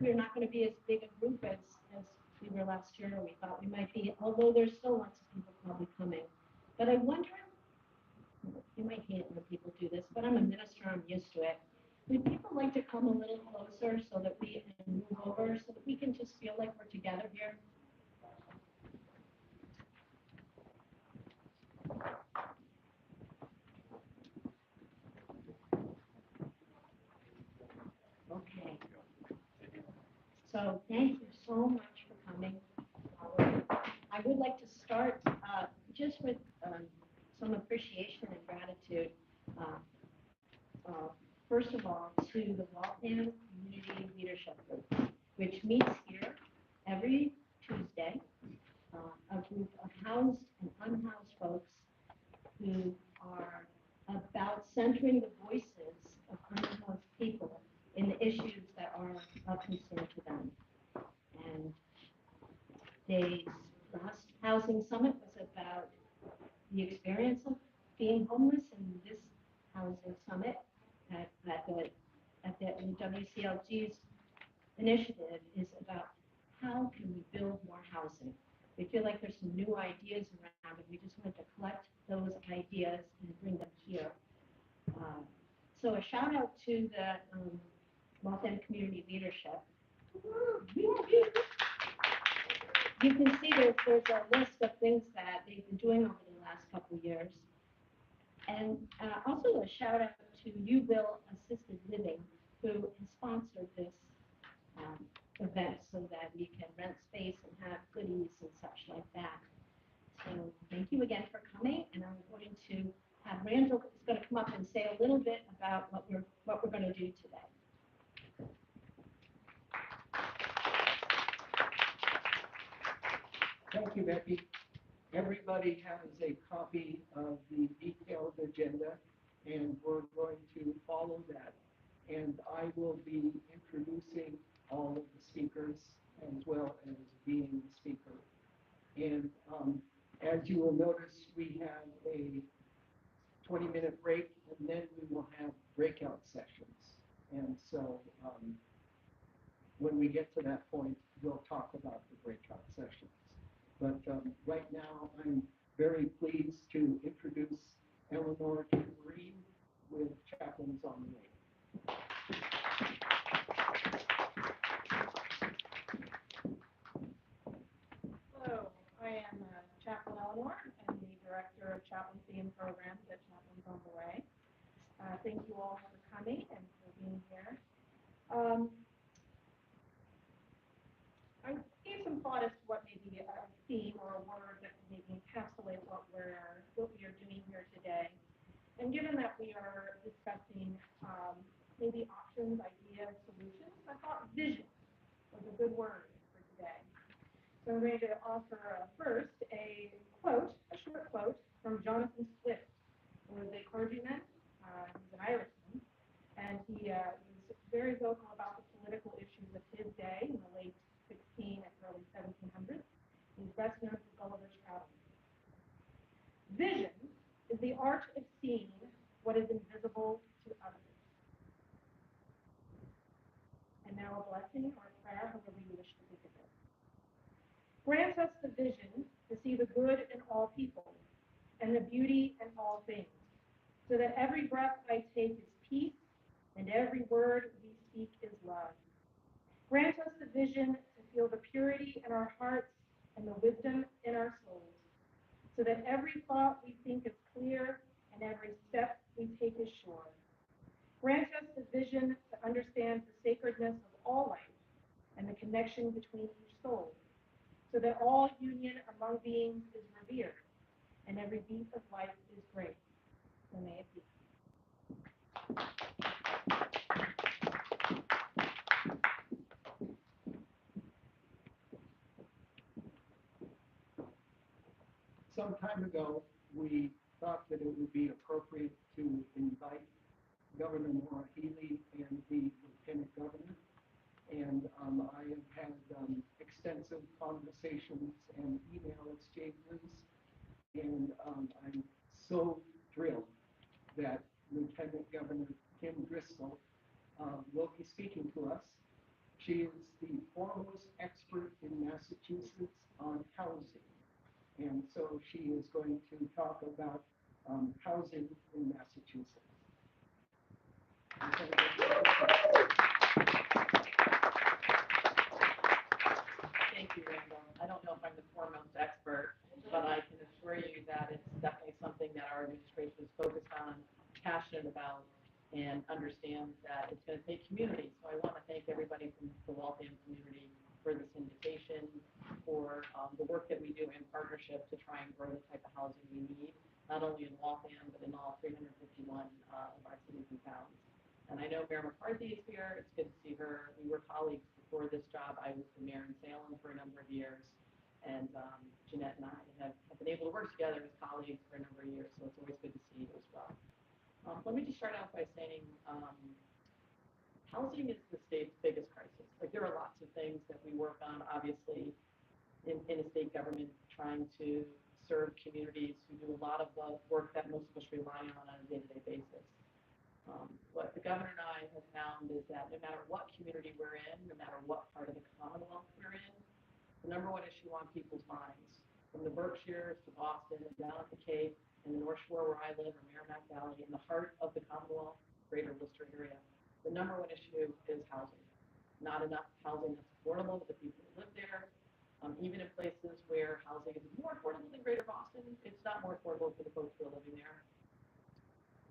we're not going to be as big a group as we were last year, or we thought we might be, although there's still lots of people probably coming. But I wonder, you might hate when people do this, but I'm a minister, I'm used to it. Would people like to come a little closer so that we and move over so that we can just feel like we're together here? Okay. So thank you so much for coming. I would like to start just with some appreciation and gratitude. Uh, uh, First of all, to the Waltham Community Leadership Group, which meets here every Tuesday, a group of housed and unhoused folks who are about centering the voices of unhoused people in the issues that are of concern to them. And the last housing summit was about the experience of being homeless, and this housing summit at the WCLG's initiative is about how can we build more housing. We feel like there's some new ideas around it. We just wanted to collect those ideas and bring them here. Uh, so a shout out to the Waltham Community Leadership. You can see there's a list of things that they've been doing over the last couple of years. And also a shout out to Will Assisted Living, who has sponsored this um, event so that we can rent space and have goodies and such like that. So thank you again for coming, and I'm going to have Randall is going to come up and say a little bit about what we're going to do today. Thank you, Becky. Everybody has a copy of the detailed agenda, and we're going to follow that. And I will be introducing all of the speakers as well as being the speaker. And as you will notice, we have a 20-minute break, and then we will have breakout sessions. And so when we get to that point, we'll talk about the breakout sessions. But right now, I'm very pleased to introduce Eleanor Tambourine with Chaplains on the Way. Hello, I am Chaplain Eleanor. I'm the Director of Chaplaincy and Programs at Chaplains on the Way. Thank you all for coming and for being here. I gave some thought as to what maybe a theme or a word that could maybe encapsulate what we are doing here today. And given that we are discussing maybe options, ideas, solutions, I thought vision was a good word for today. So I'm going to offer first a quote, a short quote from Jonathan Swift, who was a clergyman. He's an Irishman, and he was very vocal about the political issues of his day in the late 16 and early 1700s. He's best known for Gulliver's Travels. Vision is the art of seeing what is invisible to others. And now a blessing or a prayer, however you wish to think of it. Grant us the vision to see the good in all people and the beauty in all things, so that every breath I take is peace and every word we speak is love. Grant us the vision to feel the purity in our hearts and the wisdom in our souls, so that every thought we think is clear and every step we take is sure. Grant us the vision to understand the sacredness of all life and the connection between each soul, so that all union among beings is revered and every beat of life is great. So may it be. Some time ago, we thought that it would be appropriate to invite Governor Maura Healey and the Lieutenant Governor. And I have had extensive conversations and email exchanges. And I'm so thrilled that Lieutenant Governor Kim Driscoll will be speaking to us. She is the foremost expert in Massachusetts on housing. And so she is going to talk about housing in Massachusetts. Thank you, Randall. I don't know if I'm the foremost expert, but I can assure you that it's definitely something that our administration is focused on, passionate about, and understands that it's going to take community. So I want to thank everybody from the Waltham community for this invitation, for the work that we do in partnership to try and grow the type of housing we need, not only in Waltham, but in all 351 of our cities and towns. And I know Mayor McCarthy is here. It's good to see her. We were colleagues before this job. I was the mayor in Salem for a number of years. And Jeanette and I have been able to work together as colleagues for a number of years. So it's always good to see you as well. Let me just start out by saying housing is the state's biggest crisis. Like there are lots of things that we work on, obviously, in a state government trying to serve communities who do a lot of the work that most of us rely on a day-to-day basis. What the governor and I have found is that no matter what community we're in, no matter what part of the Commonwealth we're in, the number one issue on people's minds, from the Berkshires to Boston and down at the Cape, in the North Shore where I live, or Merrimack Valley, in the heart of the Commonwealth, greater Worcester area, the number one issue is housing. Not enough housing that's affordable to the people who live there. Even in places where housing is more affordable than greater Boston, it's not more affordable for the folks who are living there.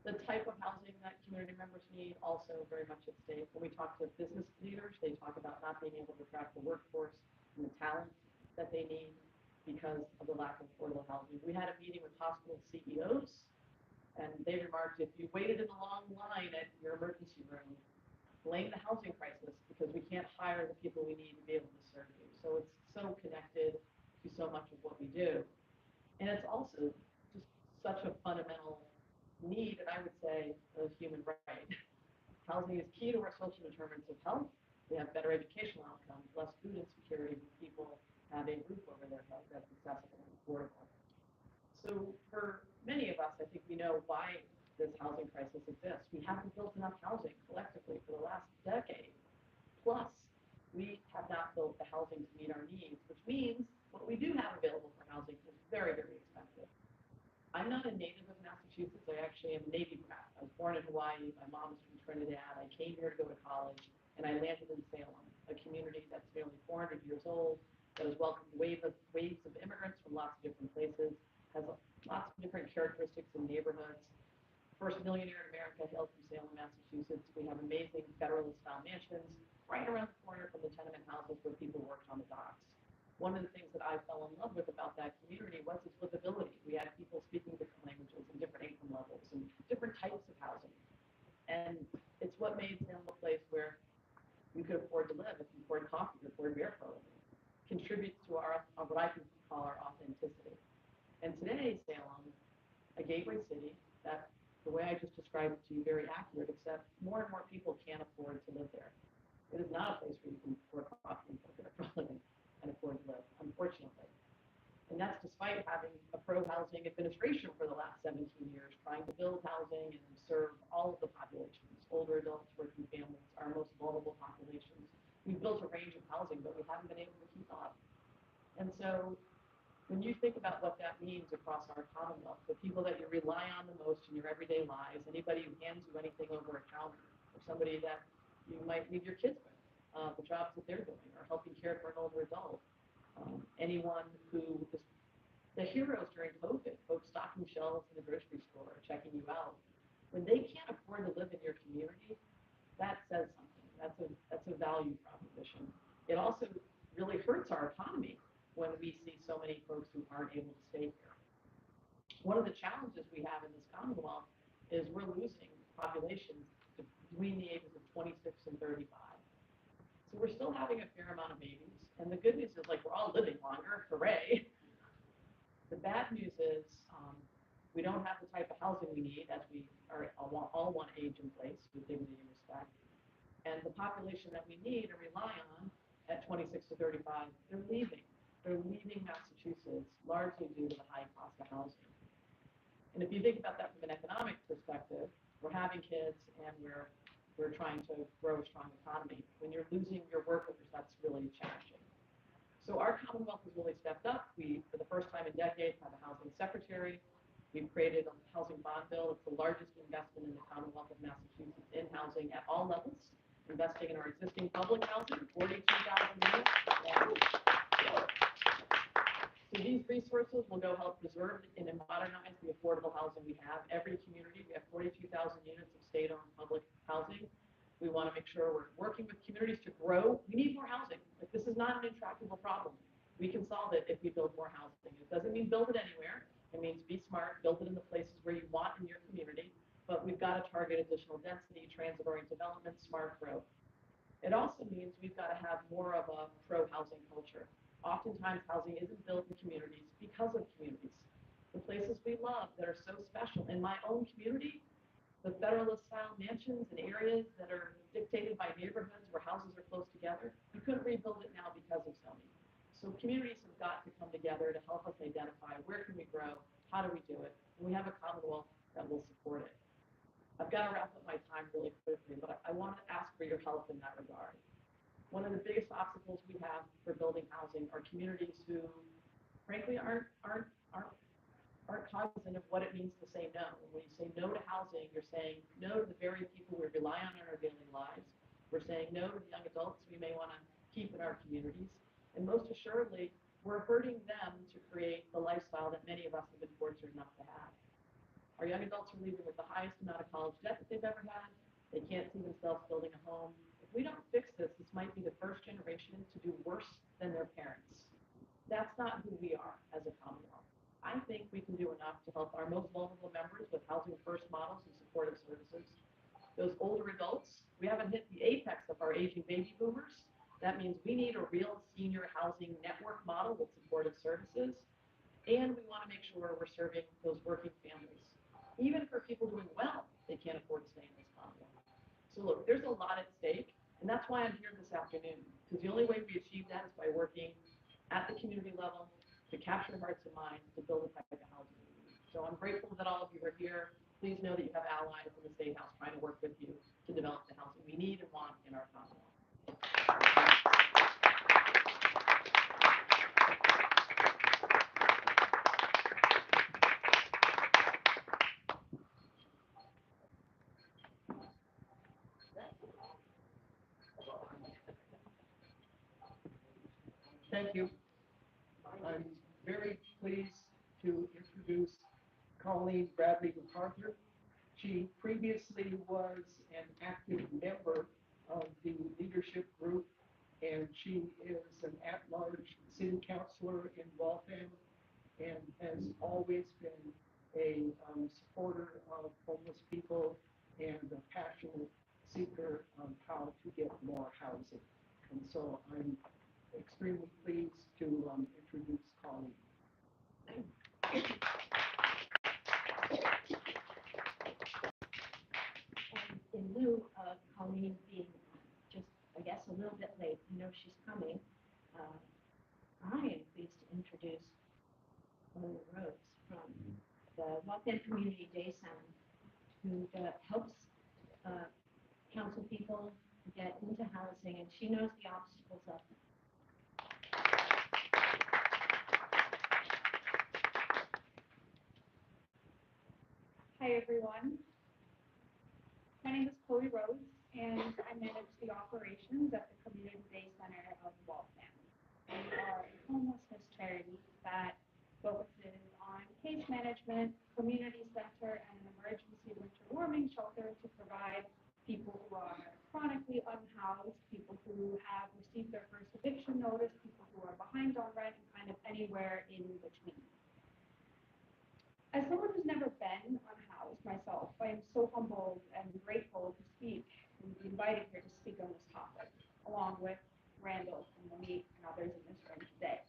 The type of housing that community members need also very much at stake. When we talk to business leaders, they talk about not being able to attract the workforce and the talent that they need because of the lack of affordable housing. We had a meeting with hospital CEOs, and they remarked, if you waited in a long line at your emergency room, blame the housing crisis because we can't hire the people we need to be able to serve you. So it's so connected to so much of what we do. And it's also just such a fundamental need, and I would say a human right. Housing is key to our social determinants of health. We have better educational outcomes, less food insecurity when people have a roof over their head that's accessible and affordable. So for many of us, I think we know why this housing crisis exists. We haven't built enough housing collectively for the last decade. Plus, we have not built the housing to meet our needs, which means what we do have available for housing is very, very expensive. I'm not a native of Massachusetts. I actually am a Navy brat. I was born in Hawaii. My mom was from Trinidad. I came here to go to college, and I landed in Salem, a community that's nearly 400 years old, that has welcomed waves of immigrants from lots of different places, has lots of different characteristics and neighborhoods. First millionaire in America hailed from Salem, Massachusetts. We have amazing Federalist-style mansions right around the corner from the tenement houses where people worked on the docks. One of the things that I fell in love with about that community was its livability. We had people speaking different languages and different income levels and different types of housing. And it's what made Salem a place where you could afford to live, if you afford coffee, you afford beer for a living. Contributes to our what I can call our authenticity. And today, Salem, a gateway city, that the way I just described it to you, very accurate, except more and more people can't afford to live there. It is not a place where you can pour coffee and pour beer for a living and afford to live, unfortunately. And that's despite having a pro-housing administration for the last 17 years, trying to build housing and serve all of the populations, older adults, working families, our most vulnerable populations. We've built a range of housing, but we haven't been able to keep up. And so when you think about what that means across our Commonwealth, the people that you rely on the most in your everyday lives, anybody who hands you anything over a counter, or somebody that you might leave your kids with, the jobs that they're doing, or helping care for an older adult. Anyone who is the heroes during COVID, folks stocking shelves in the grocery store, or checking you out. When they can't afford to live in your community, that says something. That's a value proposition. It also really hurts our economy when we see so many folks who aren't able to stay here. One of the challenges we have in this Commonwealth is we're losing populations between the ages of 26 and 35. So we're still having a fair amount of babies. And the good news is, like, we're all living longer, hooray. The bad news is we don't have the type of housing we need, as we all want age in place with dignity and respect. And the population that we need and rely on at 26 to 35, they're leaving. They're leaving Massachusetts largely due to the high cost of housing. And if you think about that from an economic perspective, we're having kids and we're we're trying to grow a strong economy. When you're losing your workers, that's really challenging. So our Commonwealth has really stepped up. We, for the first time in decades, have a housing secretary. We've created a housing bond bill. It's the largest investment in the Commonwealth of Massachusetts in housing at all levels, investing in our existing public housing, 42,000 units. So these resources will go help preserve and modernize the affordable housing we have. Every community, we have 42,000 units of state-owned public housing. We want to make sure we're working with communities to grow. We need more housing. Like, this is not an intractable problem. We can solve it if we build more housing. It doesn't mean build it anywhere. It means be smart, build it in the places where you want in your community. But we've got to target additional density, transit-oriented development, smart growth. It also means we've got to have more of a pro-housing culture. Oftentimes, housing isn't built in communities because of communities. The places we love that are so special. In my own community, the Federalist-style mansions and areas that are dictated by neighborhoods where houses are close together, you couldn't rebuild it now because of zoning. So communities have got to come together to help us identify where can we grow, how do we do it, and we have a Commonwealth that will support it. I've got to wrap up my time really quickly, but I want to ask for your help in that regard. One of the biggest obstacles we have for building housing are communities who, frankly, aren't cognizant of what it means to say no. When you say no to housing, you're saying no to the very people we rely on in our daily lives. We're saying no to the young adults we may want to keep in our communities. And most assuredly, we're hurting them to create the lifestyle that many of us have been fortunate enough to have. Our young adults are leaving with the highest amount of college debt that they've ever had. They can't see themselves building a home. If we don't fix this, this might be the first generation to do worse than their parents. That's not who we are as a Commonwealth. I think we can do enough to help our most vulnerable members with housing first models and supportive services. Those older adults, we haven't hit the apex of our aging baby boomers. That means we need a real senior housing network model with supportive services. And we want to make sure we're serving those working families. Even for people doing well, they can't afford to stay in this Commonwealth. So look, there's a lot at stake, and that's why I'm here this afternoon, because the only way we achieve that is by working at the community level to capture hearts and minds to build the type of housing we need. So I'm grateful that all of you are here. Please know that you have allies in the State House trying to work with you to develop the housing we need and want in our Commonwealth. Thank you. I'm very pleased to introduce Colleen Bradley MacArthur. She previously was an active member of the leadership group, and she is an at-large city councilor in Waltham and has always been a supporter of homeless people and a passionate seeker on how to get more housing. And so I'm extremely pleased to introduce Colleen. In lieu of Colleen being just, I guess, a little bit late, you know she's coming, I am pleased to introduce Lauren Rose from the Waltham Community Day Center, who helps council people get into housing, and she knows the obstacles of it. Hi, everyone. My name is Chloe Rose, and I manage the operations at the Community Day Center of Waltham. We are a homelessness charity that focuses on case management, community center, and an emergency winter warming shelter to provide people who are chronically unhoused, people who have received their first eviction notice, people who are behind on rent, and kind of anywhere in between. As someone who's never been unhoused myself, I am so humbled and grateful to speak and be invited here to speak on this topic, along with Randall and Monique and others in this room today.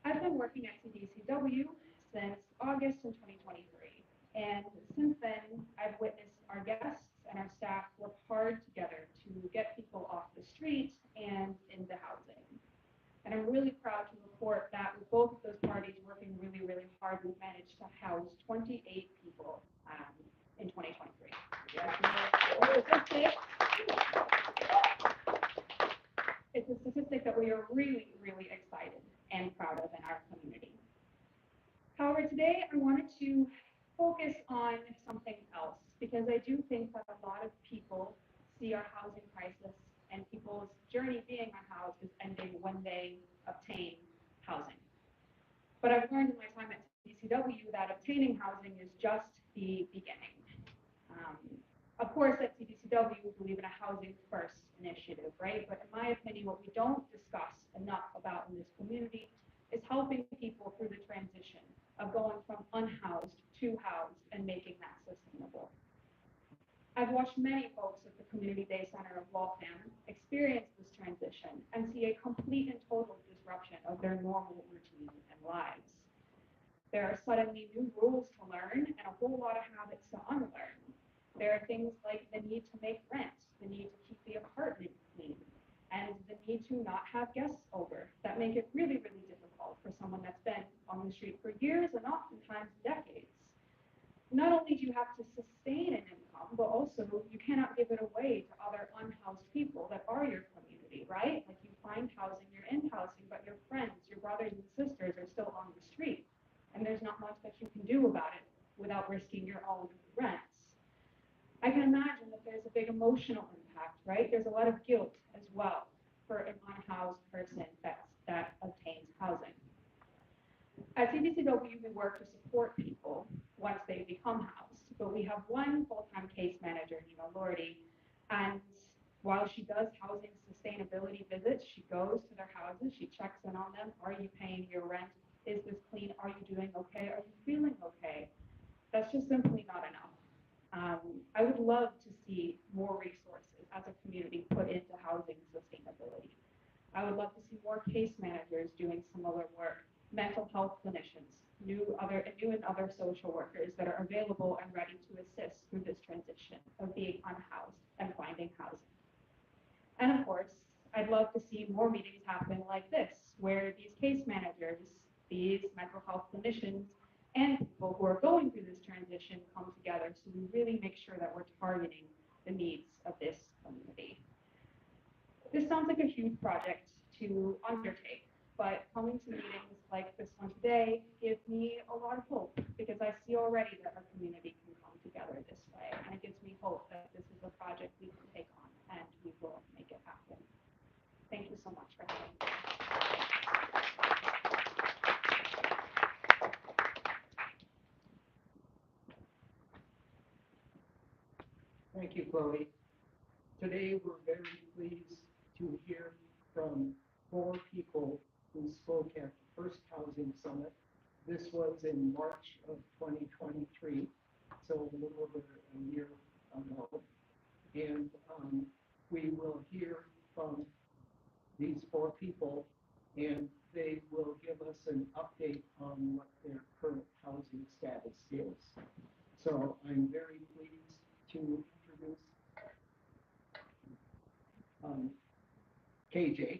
I've been working at CDCW since August in 2023, and since then, I've witnessed our guests and our staff work hard together to get people off the street and into housing. And I'm really proud to report that with both of those parties working really, really hard, we've managed to house 28 people in 2023. It's a statistic that we are really, really excited and proud of in our community. However, today I wanted to focus on something else because I do think that a lot of people see our housing crisis and people's journey being unhoused is ending when they obtain housing. But I've learned in my time at CDCW that obtaining housing is just the beginning. Um, of course, at CDCW, we believe in a housing first initiative, right? But in my opinion, what we don't discuss enough about in this community is helping people through the transition of going from unhoused to housed and making that sustainable. I've watched many folks at the Community Day Center of Waltham experience this transition and see a complete and total disruption of their normal routine and lives. There are suddenly new rules to learn and a whole lot of habits to unlearn. There are things like the need to make rent, the need to keep the apartment clean, and the need to not have guests over that make it really, really difficult for someone that's been on the street for years and oftentimes decades. Not only do you have to sustain an income, but also you cannot give it away to other unhoused people that are your community, right? Like you find housing, you're in housing, but your friends, your brothers and sisters are still on the street. And there's not much that you can do about it without risking your own rents. I can imagine that there's a big emotional impact, right? There's a lot of guilt as well for an unhoused person that obtains housing. At CDCW, we work to support people once they become housed, but we have one full-time case manager, Lordy, and while she does housing sustainability visits, she goes to their houses, she checks in on them. Are you paying your rent? Is this clean? Are you doing okay? Are you feeling okay? That's just simply not enough. I would love to see more resources as a community put into housing sustainability. I would love to see more case managers doing similar work, mental health clinicians, new and other social workers that are available and ready to assist through this transition of being unhoused and finding housing. And of course, I'd love to see more meetings happen like this, where these case managers, these mental health clinicians, and people who are going through this transition come together so we really make sure that we're targeting the needs of this community. This sounds like a huge project to undertake, but coming to meetings like this one today gives me a lot of hope because I see already that our community can come together this way, and it gives me hope that this is a project we can take on and we will make it happen. Thank you so much for having me. Thank you, Chloe. Today, we're very pleased to hear from 4 people who spoke at the first Housing Summit. This was in March of 2023, so a little over a year ago. And we will hear from these 4 people, and they will give us an update on what their current housing status is. So I'm very pleased to introduce KJ.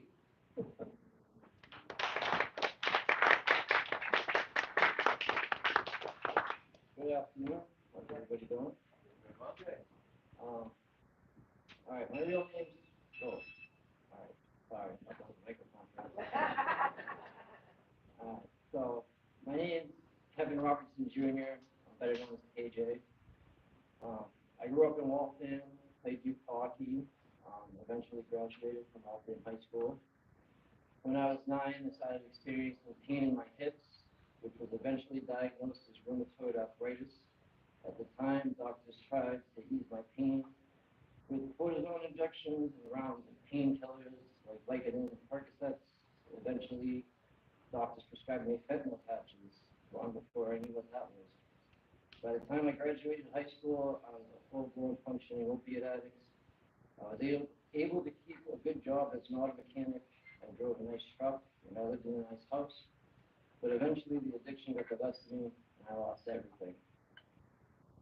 Good afternoon. How's everybody doing? Okay. All right, my real name's all right, sorry, I got the microphone. So my name's Kevin Robertson Jr. I'm better known as KJ. I grew up in Waltham, played youth hockey, eventually graduated from Waltham High School. When I was 9, I started experiencing pain in my hips, which was eventually diagnosed as rheumatoid arthritis. At the time, doctors tried to ease my pain with cortisone injections and rounds of painkillers like Vicodin and Percocets. Eventually, doctors prescribed me fentanyl patches long before I knew what that was. By the time I graduated high school, I was a full-blown functioning opiate addict. I was able to keep a good job as an auto mechanic. I drove a nice truck and I lived in a nice house. But eventually the addiction got the best of me and I lost everything.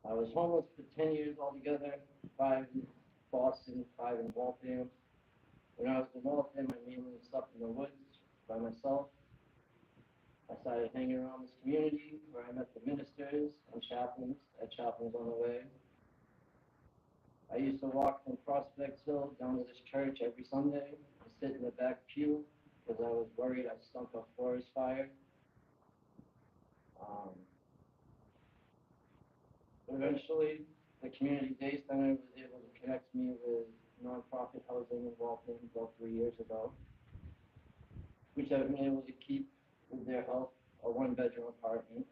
I was homeless for 10 years altogether, 5 in Boston, 5 in Waltham. When I was in Waltham, I mainly slept in the woods by myself. I started hanging around this community where I met the ministers and chaplains at Chaplains on the Way. I used to walk from Prospect Hill down to this church every Sunday and sit in the back pew because I was worried I stunk up forest fire. Um, Eventually, the community day center was able to connect me with nonprofit housing in Waltham about 3 years ago, which I've been able to keep with their help, a one-bedroom apartment.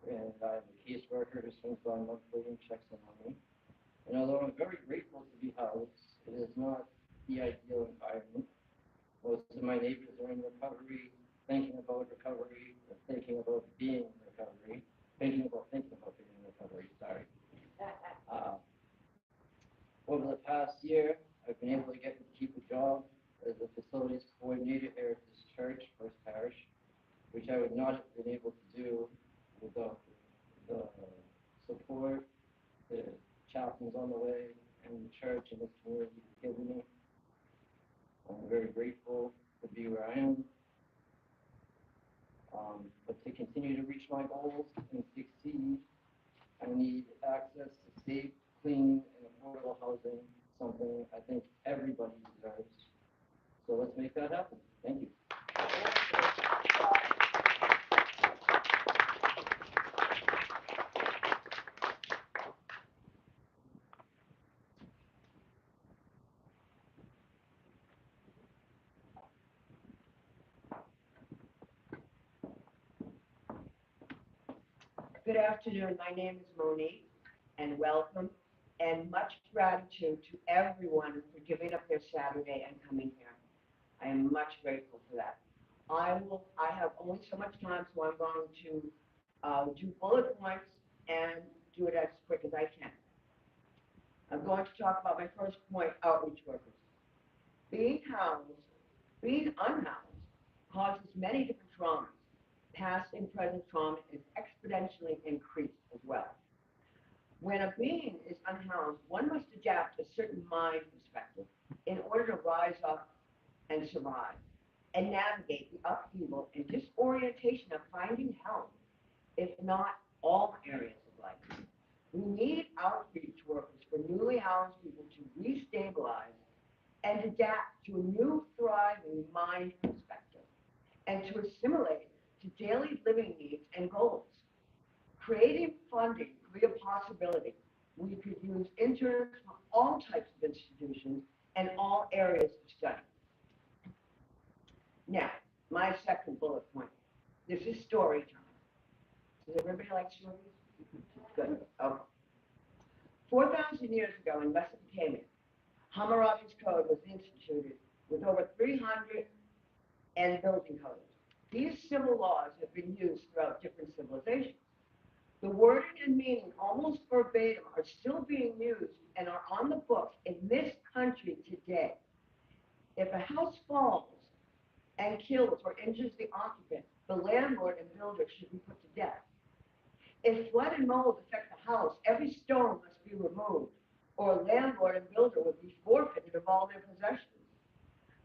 And I have a caseworker who swings by monthly and checks in on me. And although I'm very grateful to be housed, it is not the ideal environment. Most of my neighbors are in recovery, thinking about recovery, or thinking about being in recovery, thinking about being in recovery, sorry. Uh, Over the past year, I've been able to keep a job as a facilities coordinator here at this church, First Parish, which I would not have been able to do without the support, the chaplains on the way, and the church and the community giving me. I'm very grateful to be where I am. But to continue to reach my goals and succeed, I need access to safe, clean, and affordable housing, something I think everybody deserves. So let's make that happen. Thank you. Good afternoon. My name is Monique, and welcome, and much gratitude to everyone for giving up their Saturday and coming here. I am much grateful for that. I have only so much time, so I'm going to do bullet points and do it as quick as I can. I'm going to talk about my first point, outreach workers. Being housed, being unhoused causes many different traumas. Past and present trauma is exponentially increased as well. When a being is unhoused, one must adapt a certain mind perspective in order to rise up and survive and navigate the upheaval and disorientation of finding help, if not all areas of life. We need outreach workers for newly housed people to restabilize and adapt to a new thriving mind perspective and to assimilate to daily living needs and goals. Creating funding could be a possibility. We could use interns from all types of institutions and all areas of study. Now, my second bullet point. This is story time. Does everybody like stories? Good. Okay. 4,000 years ago in Mesopotamia, Hammurabi's Code was instituted with over 300 and building codes. These civil laws have been used throughout different civilizations. The wording and meaning, almost verbatim, are still being used and are on the books in this country today. If a house falls and kills or injures the occupant, the landlord and builder should be put to death. If flood and mold affect the house, every stone must be removed, or landlord and builder would be forfeited of all their possessions.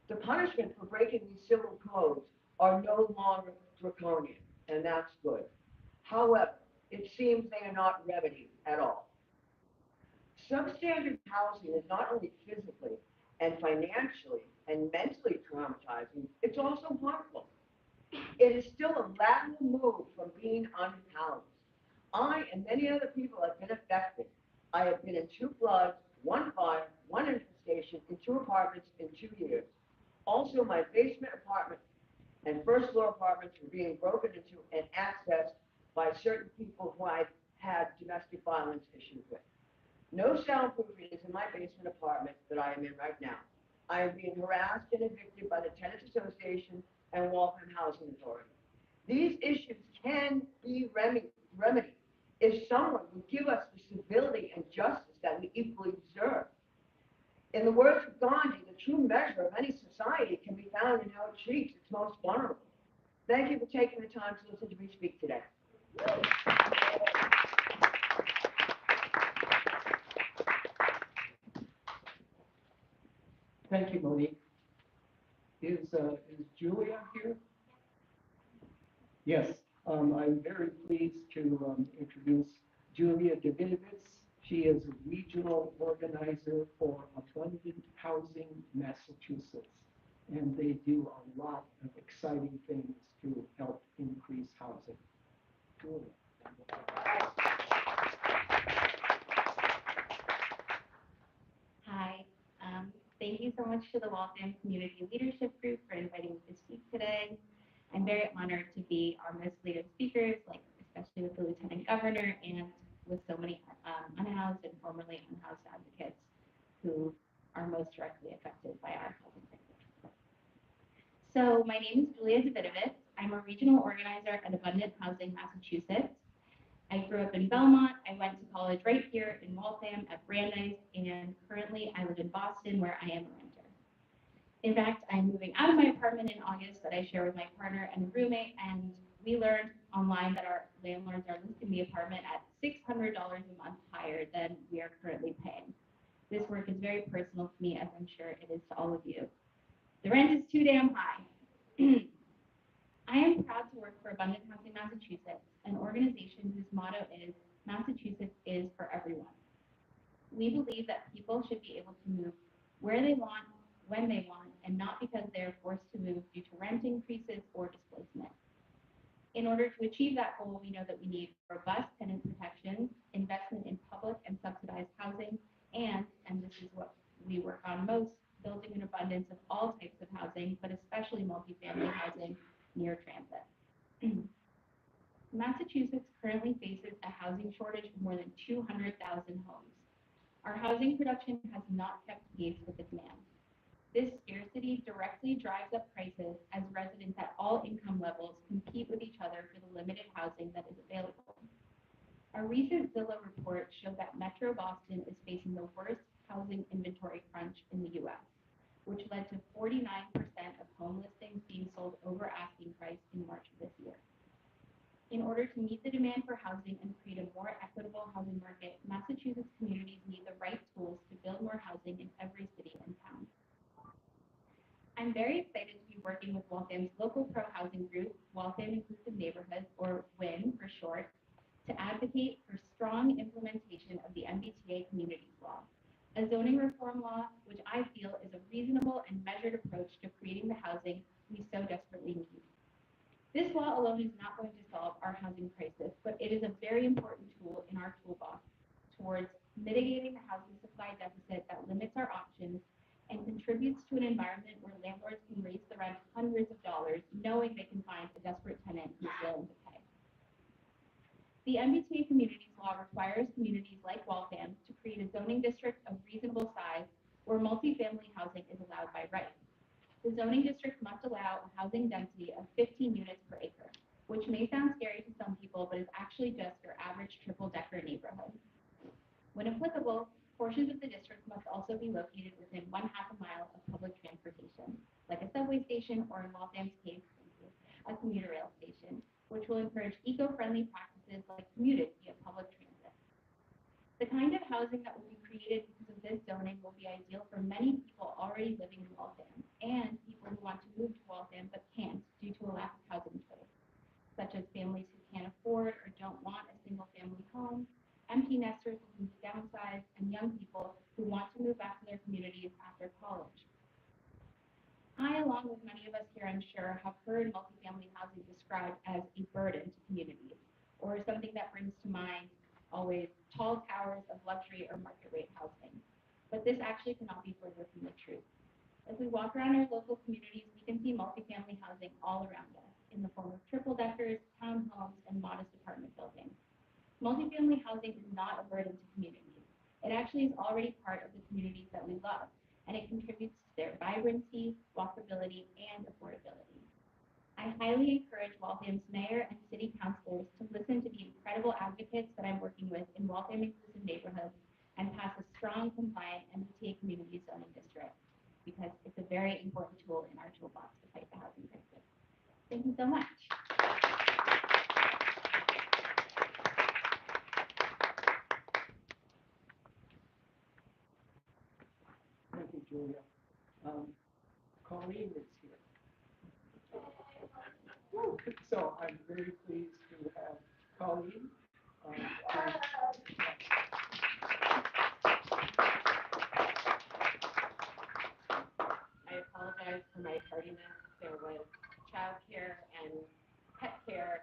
The punishment for breaking these civil codes are no longer draconian, and that's good. However, it seems they are not remedied at all. Substandard housing is not only physically and financially and mentally traumatizing, it's also harmful. It is still a lateral move from being unhoused. I and many other people have been affected. I have been in 2 floods, 1 fire, 1 infestation in 2 apartments in 2 years. Also, my basement apartment and first floor apartments were being broken into and accessed by certain people who I've had domestic violence issues with. No soundproofing is in my basement apartment that I am in right now. I am being harassed and evicted by the Tenants Association and Waltham Housing Authority. These issues can be remedied if someone would give us the civility and justice that we equally deserve. In the words of Gandhi, the true measure of any society can be found in how it treats its most vulnerable. Thank you for taking the time to listen to me speak today. Thank you, Monique. Is Julia here? Yes, I'm very pleased to introduce Julia Davidovitz. She is a regional organizer for Abundant Housing, Massachusetts. and they do a lot of exciting things to help increase housing. Julia. Hi, thank you so much to the Waltham Community Leadership Group for inviting me to speak today. I'm very honored to be our most leading speakers, like especially with the Lieutenant Governor and with so many unhoused and formerly unhoused advocates who are most directly affected by our housing crisis. So my name is Julia Davidovitz. I'm a regional organizer at Abundant Housing Massachusetts. I grew up in Belmont. I went to college right here in Waltham at Brandeis, and currently I live in Boston where I am a renter. In fact, I'm moving out of my apartment in August that I share with my partner and a roommate, and we learned online that our landlords are listing the apartment at $600 a month higher than we are currently paying. This work is very personal to me, as I'm sure it is to all of you. The rent is too damn high. I am proud to work for Abundant Housing Massachusetts, an organization whose motto is Massachusetts is for everyone. We believe that people should be able to move where they want, when they want, and not because they are forced to move due to rent increases or displacement. In order to achieve that goal, we know that we need robust tenant protections, investment in public and subsidized housing, and this is what we work on most, building an abundance of all types of housing, but especially multifamily housing near transit. Massachusetts currently faces a housing shortage of more than 200,000 homes. Our housing production has not kept pace with the demand. This scarcity directly drives up prices as residents at all income levels compete with each other for the limited housing that is available. A recent Zillow report showed that Metro Boston is facing the worst housing inventory crunch in the U.S., which led to 49% of home listings being sold over asking price in March of this year. In order to meet the demand for housing and create a more equitable housing market, Massachusetts communities need the right tools to build more housing in every city and town. I'm very excited to be working with Waltham's local pro-housing group, Waltham Inclusive Neighborhoods, or WIN for short, to advocate for strong implementation of the MBTA Communities Law, a zoning reform law which I feel is a reasonable and measured approach to creating the housing we so desperately need. This law alone is not going to solve our housing crisis, but it is a very important tool in our toolbox towards mitigating the housing supply deficit that limits our options and contributes to an environment where landlords can raise the rent hundreds of dollars, knowing they can find a desperate tenant who's willing to pay. The MBTA Communities Law requires communities like Waltham to create a zoning district of reasonable size where multifamily housing is allowed by right. The zoning district must allow a housing density of 15 units per acre, which may sound scary to some people, but is actually just your average triple-decker neighborhood. When applicable, portions of the district must also be located within 1/2 a mile of public transportation, like a subway station or in Waltham's case, a commuter rail station, which will encourage eco-friendly practices like commuting via public transit. The kind of housing that will be created because of this zoning will be ideal for many people already living in Waltham and people who want to move to Waltham but can't due to a lack of housing choice, such as families who can't afford or don't want a single-family home, empty nesters looking to downsize, and young people who want to move back to their communities after college. I, along with many of us here, I'm sure, have heard multifamily housing described as a burden to communities, or something that brings to mind always tall towers of luxury or market rate housing. But this actually cannot be further from the truth. As we walk around our local communities, we can see multifamily housing all around us in the form of triple-deckers, townhomes, and modest apartment buildings. Multifamily housing is not a burden to communities. It actually is already part of the communities that we love, and it contributes to their vibrancy, walkability, and affordability. I highly encourage Waltham's mayor and city councilors to listen to the incredible advocates that I'm working with in Waltham Inclusive Neighborhoods and pass a strong, compliant MBTA community zoning district, because it's a very important tool in our toolbox to fight the housing crisis. Thank you so much. Thank you, Julia. Colleen is here. So I'm very pleased to have Colleen. I apologize for my tardiness. There was childcare and pet care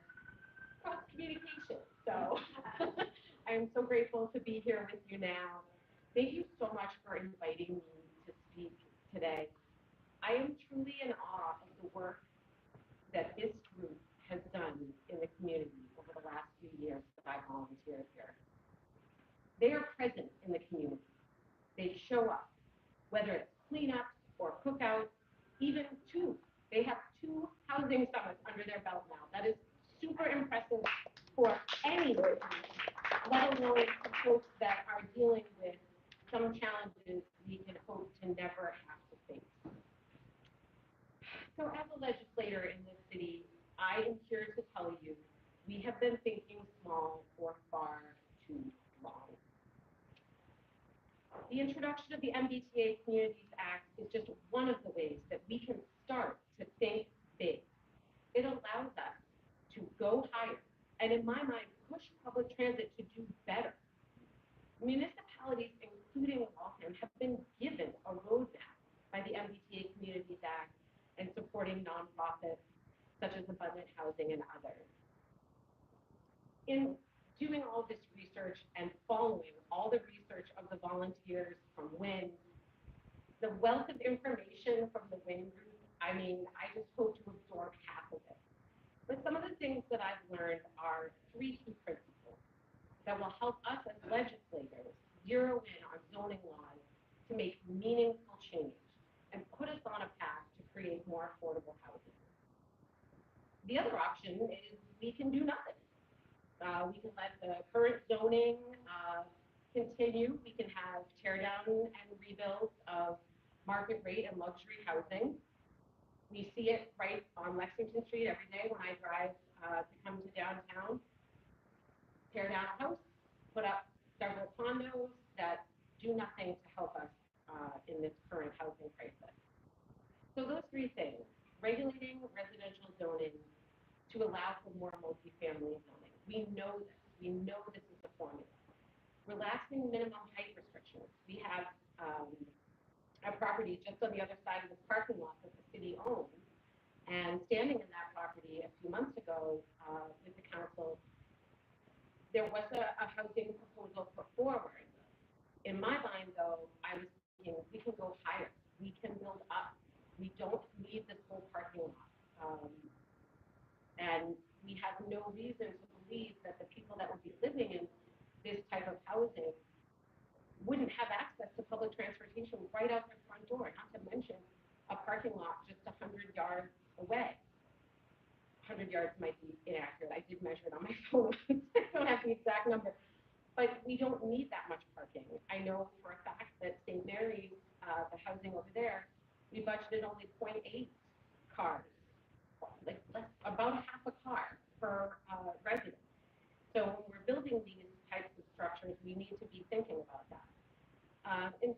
cross communication. So I'm so grateful to be here with you now. Thank you so much for inviting me to speak today. I am truly in awe of the work that this group has done in the community over the last few years that I've volunteered here. They are present in the community. They show up, whether it's cleanup or cookout, even two. They have two housing summits under their belt now. That is super impressive for anyone, let alone folks that are dealing with some challenges we can hope to never have to face. So as a legislator in this city, I am here to tell you we have been thinking small for far too long. The introduction of the MBTA Communities Act is just one of the ways that we can start to think big. It allows us to go higher and, in my mind, push public transit to do better. Municipalities, including Waltham, have been given a roadmap by the MBTA Communities Act and supporting nonprofits such as Abundant Housing and others. In doing all this research and following all the research of the volunteers from WIN, the wealth of information from the WIN group, I mean, I just hope to absorb half of it. But some of the things that I've learned are three key principles that will help us as legislators zero in on zoning laws to make meaningful change and put us on a path to create more affordable housing. The other option is we can do nothing. We can let the current zoning continue. We can have tear down and rebuild of market rate and luxury housing. We see it right on Lexington Street every day when I drive to come to downtown. Tear down a house, put up several condos that do nothing to help us in this current housing crisis. So those three things: regulating residential zoning to allow for more multifamily zoning. We know this. We know this is the formula. Relaxing minimum height restrictions. We have a property just on the other side of this parking lot that the city owns. And standing in that property a few months ago with the council, there was a housing proposal put forward. In my mind, though, I was thinking we can go higher. We can build up. We don't need this whole parking lot. And we have no reason to believe that the people that would be living in this type of housing wouldn't have access to public transportation right out their front door, not to mention a parking lot just 100 yards away. 100 yards might be inaccurate. I did measure it on my phone. I don't have the exact number. But we don't need that much parking. I know for a fact that St. Mary's, the housing over there, we budgeted only 0.8 cars, like about half a car per resident. So when we're building these types of structures, we need to be thinking about that. And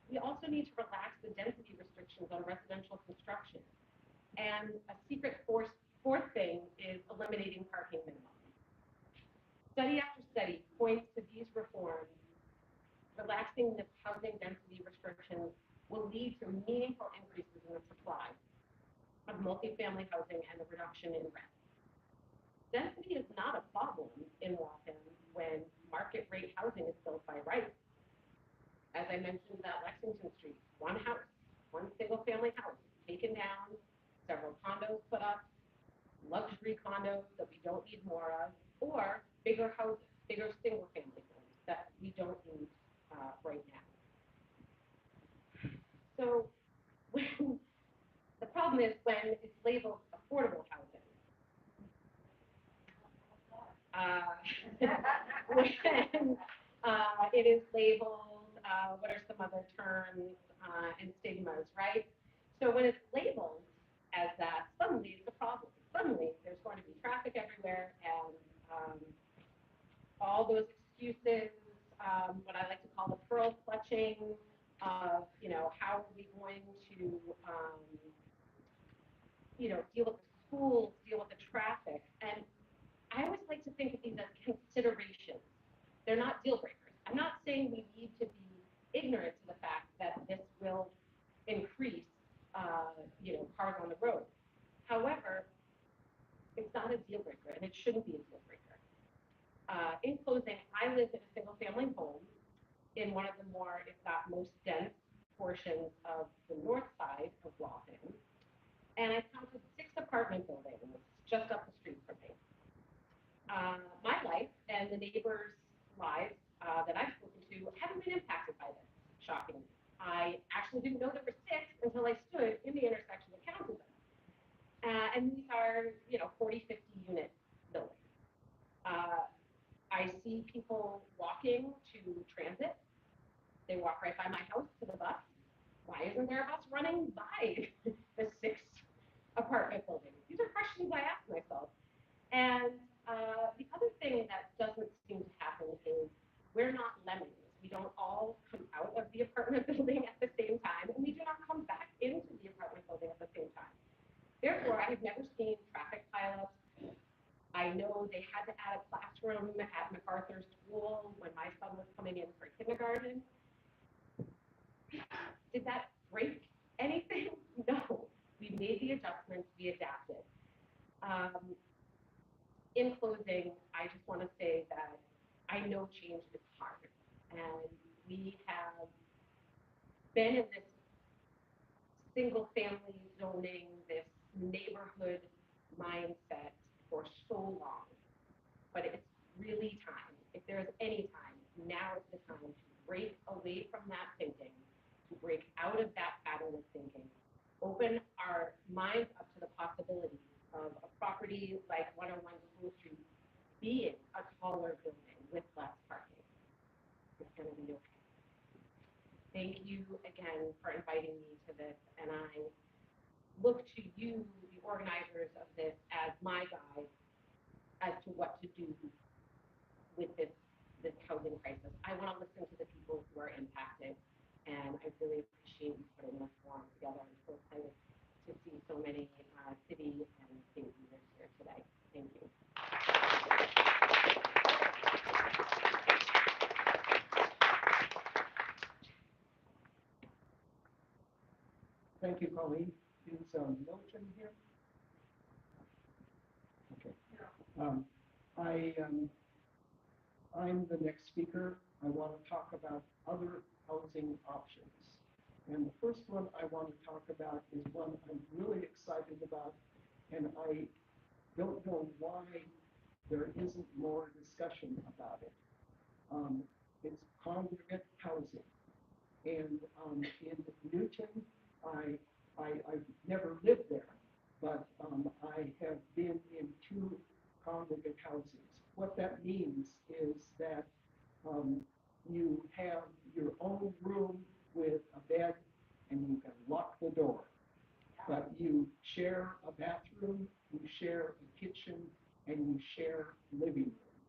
we also need to relax the density restrictions on residential construction. And a secret fourth thing is eliminating parking minimums. Study after study points to these reforms. Relaxing the housing density restrictions will lead to meaningful increases in the supply of multifamily housing and the reduction in rent. Density is not a problem in Waltham when market rate housing is built by right. As I mentioned, that Lexington Street, one house, one single family house taken down, several condos put up, luxury condos that we don't need more of, or bigger houses, bigger single family homes that we don't need right now. So when the problem is when it's labeled affordable housing. When it is labeled, what are some other terms and stigmas, right? So when it's labeled as that, suddenly it's a problem. Suddenly there's going to be traffic everywhere, and all those excuses, what I like to call the pearl clutching of, how are we going to, deal with the schools, deal with the traffic. And I always like to think of these as considerations. They're not deal breakers. I'm not saying we need to be ignorant to the fact that this will increase cars on the road. However, it's not a deal breaker, and it shouldn't be a deal breaker. In closing, I live in a single-family home in one of the more, if not most dense portions of the north side of Waltham, and I counted 6 apartment buildings just up the street from me. My life and the neighbors' lives that I've spoken to haven't been impacted by this, shockingly. I actually didn't know there were 6 until I stood in the intersection and counted them. And these are, 40, 50 unit buildings. I see people walking to transit. They walk right by my house to the bus. Why isn't there a bus running by the 6 apartment buildings? These are questions I ask myself. And the other thing that doesn't seem to happen is we're not lemmings. We don't all come out of the apartment building at the same time, and we do not come back into the apartment building at the same time. Therefore, I have never seen traffic pileups. I know they had to add a classroom at MacArthur School when my son was coming in for kindergarten. Did that break anything? No. We made the adjustments, we adapted. In closing, I just want to say that I know change is hard, and we have been in this single-family zoning, this neighborhood mindset for so long, but it's really time. If there's any time, now is the time to break away from that thinking, to break out of that pattern of thinking, open our minds up to the possibility of a property like 101 School Street being a taller building with less parking. It's going to be okay. Thank you again for inviting me to this, and I look to you, the organizers of this, as my guide as to what to do with this housing crisis. I want to listen to the people who are impacted, and I really appreciate you putting this forum together. I'm so excited to see so many city and state leaders here today. Thank you. Thank you, Colleen. Is Milton here? Okay. I'm the next speaker. I want to talk about other housing options. And the first one I want to talk about is one I'm really excited about, and I don't know why there isn't more discussion about it. It's congregate housing. And in Newton, I've never lived there, but I have been in 2 congregate housings. What that means is that you have your own room with a bed and you can lock the door. But you share a bathroom, you share a kitchen, and you share living room.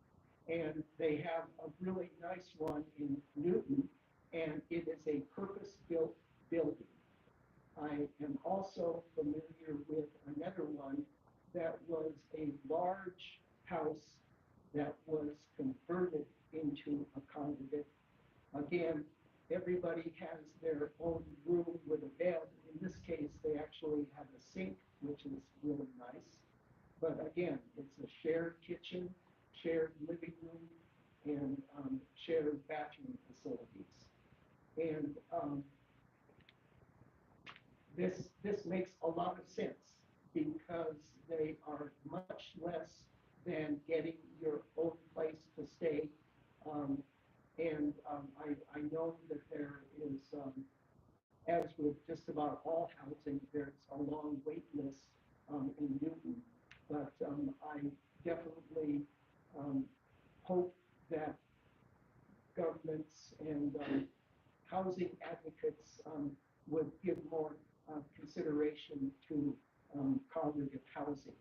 And they have a really nice one in Newton, and it is a purpose-built building. I am also familiar with another one that was a large house that was converted into a congregate. Again, everybody has their own room with a bed. In this case, they actually have a sink, which is really nice. But again, it's a shared kitchen, shared living room, and shared bathroom facilities. And this makes a lot of sense because they are much less than getting your own place to stay. I know that there is, as with just about all housing, there's a long wait list in Newton. But I definitely hope that governments and housing advocates would give more consideration to congregate housing.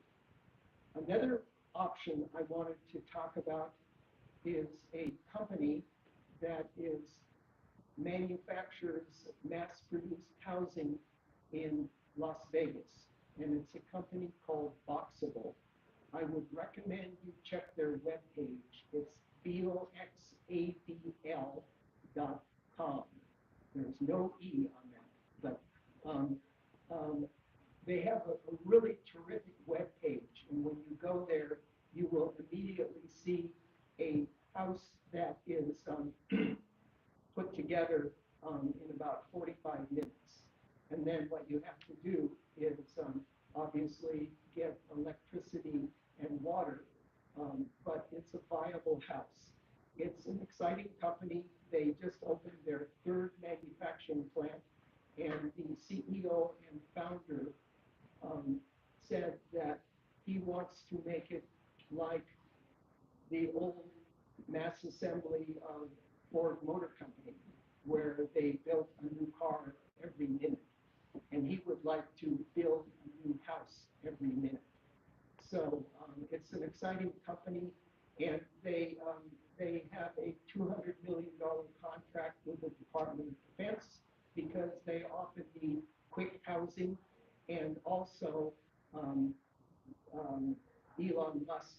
Another option I wanted to talk about is a company that manufactures mass-produced housing in Las Vegas, and it's a company called Boxable. I would recommend you check their webpage. It's boxabl.com. There's no E on that, but Um, they have a really terrific web page, and when you go there, you will immediately see a house that is put together in about 45 minutes. And then what you have to do is obviously get electricity and water, but it's a viable house. It's an exciting company. They just opened their third manufacturing plant, and the CEO and founder um, said that he wants to make it like the old mass assembly of Ford Motor Company, where they built a new car every minute. And he would like to build a new house every minute. So it's an exciting company, and they have a $200 million contract with the Department of Defense because they often need quick housing, and also um, Elon Musk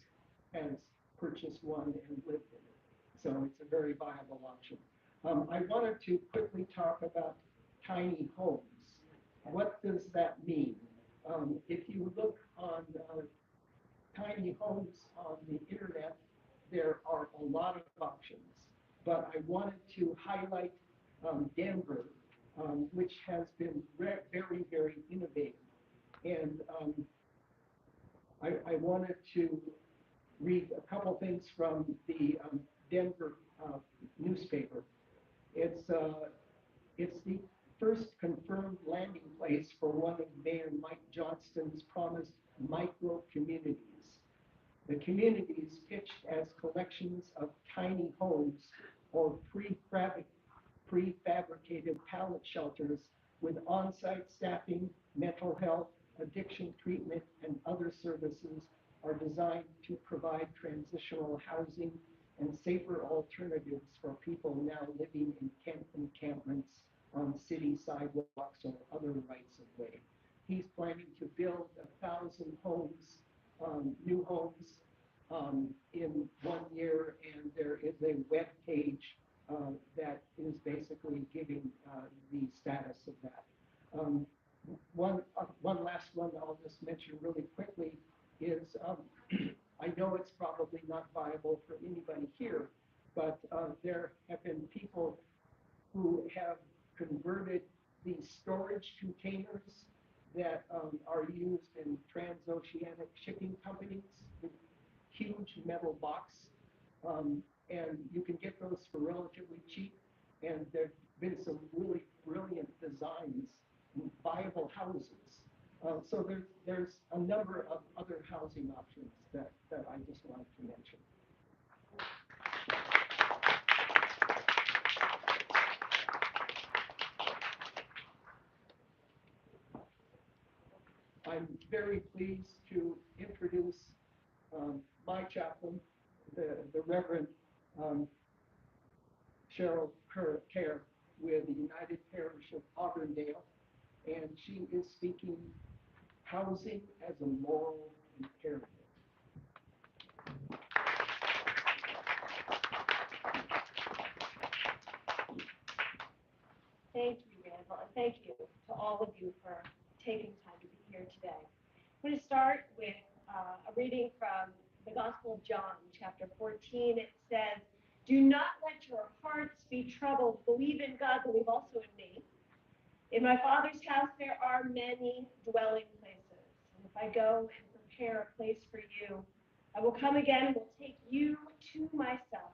has purchased one and lived in it. So it's a very viable option. I wanted to quickly talk about tiny homes. What does that mean? If you look on tiny homes on the internet, there are a lot of options. But I wanted to highlight Denver, which has been very, very innovative. And I wanted to read a couple things from the Denver newspaper. It's uh, it's the first confirmed landing place for one of Mayor Mike Johnston's promised micro communities. The communities pitched as collections of tiny homes or prefabricated pallet shelters with on-site staffing, mental health, addiction treatment, and other services are designed to provide transitional housing and safer alternatives for people now living in encampments on city sidewalks or other rights of way. He's planning to build 1,000 homes, new homes, in 1 year, and there is a web page that is basically giving the status of that. Um, one last one I'll just mention really quickly is I know it's probably not viable for anybody here, but there have been people who have converted these storage containers that are used in transoceanic shipping companies, the huge metal box, and you can get those for relatively cheap. And there've been some really brilliant designs, viable houses. So there's a number of other housing options that I just wanted to mention. I'm very pleased to introduce my chaplain, the Reverend um, Cheryl Kerr with the United Parish of Auburndale, and she is speaking housing as a moral imperative. Thank you, Randall, and thank you to all of you for taking time to be here today. I'm going to start with a reading from the Gospel of John, chapter 14. It says, "Do not let your hearts be troubled. Believe in God, believe also in me. In my Father's house there are many dwelling places. And if I go and prepare a place for you, I will come again and will take you to myself,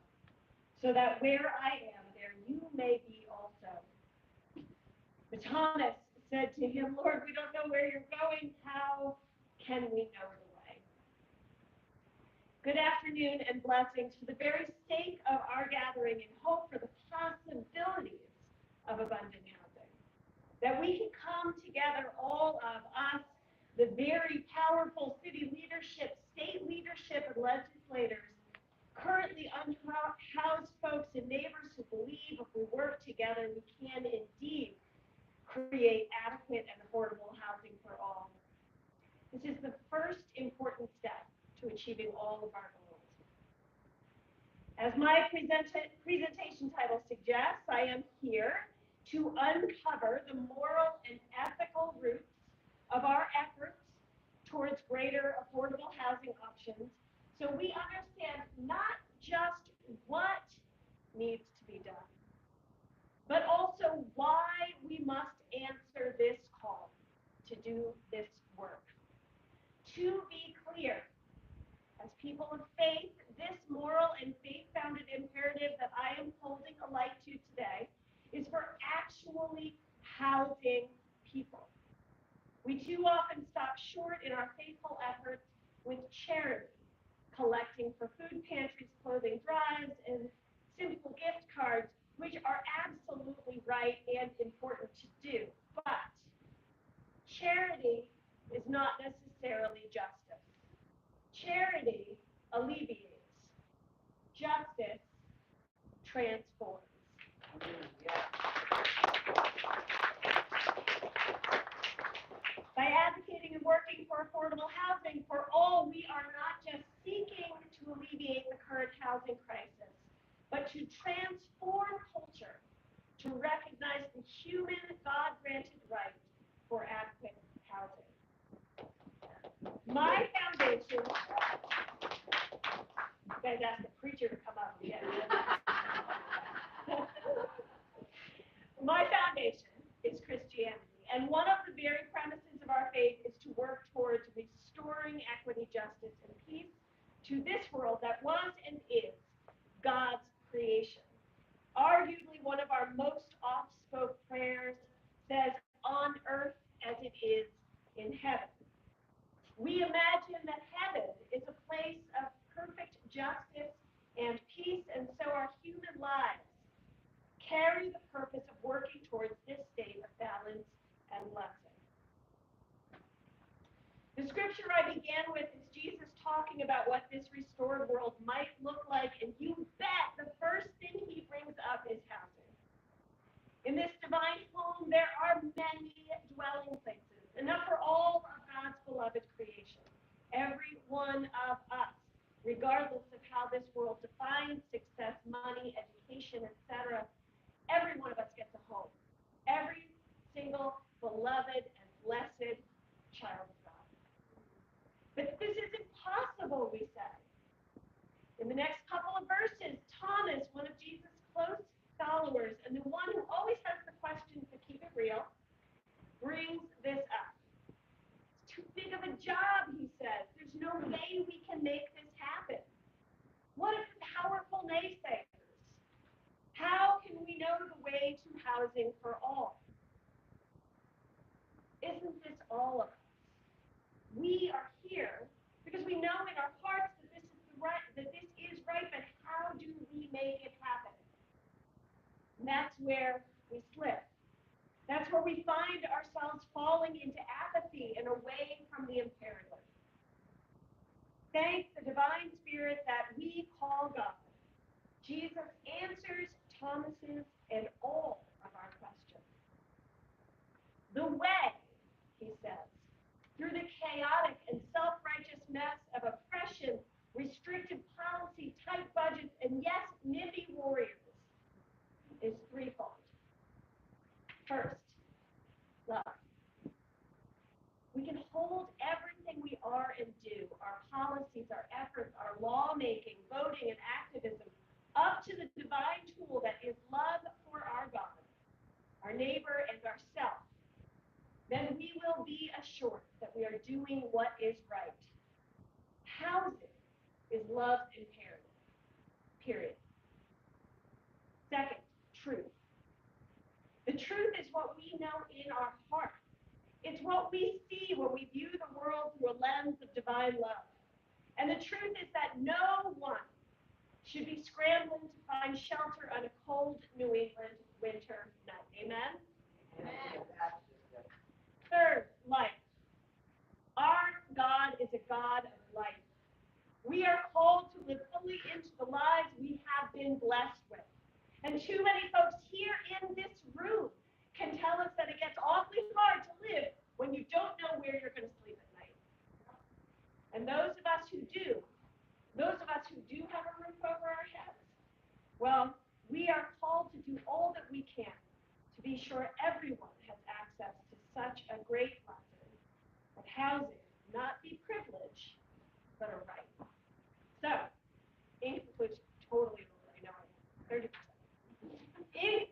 so that where I am, there you may be also." But Thomas said to him, "Lord, we don't know where you're going. How can we know the way?" Good afternoon and blessings. For the very sake of our gathering and hope for the possibilities of abundant housing, that we can come together, all of us, the very powerful city leadership, state leadership, and legislators, currently unhoused folks and neighbors who believe if we work together, we can indeed create adequate and affordable housing for all. This is the first important step to achieving all of our goals. As my presentation title suggests, I am here to uncover the moral and ethical roots of our efforts towards greater affordable housing options so we understand not just what needs to be done, but also why we must answer this call to do this work. To be clear, as people of faith, this moral and faith-founded imperative that I am holding a light to today is for actually housing people. We too often stop short in our faithful efforts with charity, collecting for food pantries, clothing drives, and simple gift cards, which are absolutely right and important to do. But charity is not necessarily justice. Charity alleviates. Justice transforms. By advocating and working for affordable housing for all, we are not just seeking to alleviate the current housing crisis, but to transform culture, to recognize the human God-granted right for adequate housing. My foundation, you guys asked the preacher to come up again. My foundation is Christianity, and one of the very premises of our faith is to work towards restoring equity, justice, and peace to this world that was and is God's creation. Arguably, one of our most oft-spoken prayers says, "On earth as it is in heaven." We imagine that heaven is a place of perfect justice and peace, and so our human lives carry the purpose of working towards this state of balance and blessing. The scripture I began with is Jesus talking about what this restored world might look like, and you bet the first thing he brings up is housing. In this divine home, there are many dwelling places, enough for all of God's beloved creation. Every one of us, regardless of how this world defines success, money, education, etc., every one of us gets a home. Every single beloved and blessed child of God. But this is impossible, we say. In the next couple of verses, Thomas, one of Jesus' close followers, and the one who always has the questions to keep it real, brings this up. It's too big of a job, he says. There's no way we can make this happen. What if the powerful naysayers? How can we know the way to housing for all? Isn't this all of us? We are here because we know in our hearts that this is right, but how do we make it happen? And that's where we slip. That's where we find ourselves falling into apathy and away from the imperative. Thank the divine spirit that we call God. Jesus answers Thomas's and all of our questions. The way, he says, through the chaotic and self-righteous mess of oppression, restrictive policy, tight budgets, and yes, NIMBY warriors, is threefold. First, love. We can hold everything we are and do, our policies, our efforts, our lawmaking, voting, and activism, up to the divine tool that is love for our God, our neighbor, and ourselves. Then we will be assured that we are doing what is right. Housing is love's imperative, period. Second, truth. The truth is what we know in our heart. It's what we see when we view the world through a lens of divine love. And the truth is that no one should be scrambling to find shelter on a cold New England winter night. Amen? Amen. Third, life. Our God is a God of life. We are called to live fully into the lives we have been blessed with. And too many folks here in this room can tell us that it gets awfully hard to live when you don't know where you're going to sleep at night. And those of us who do have a roof over our heads, well, we are called to do all that we can to be sure everyone has access to such a great blessing that housing not be privilege, but a right. So, in conclusion, totally over, I know, 30%. In conclusion,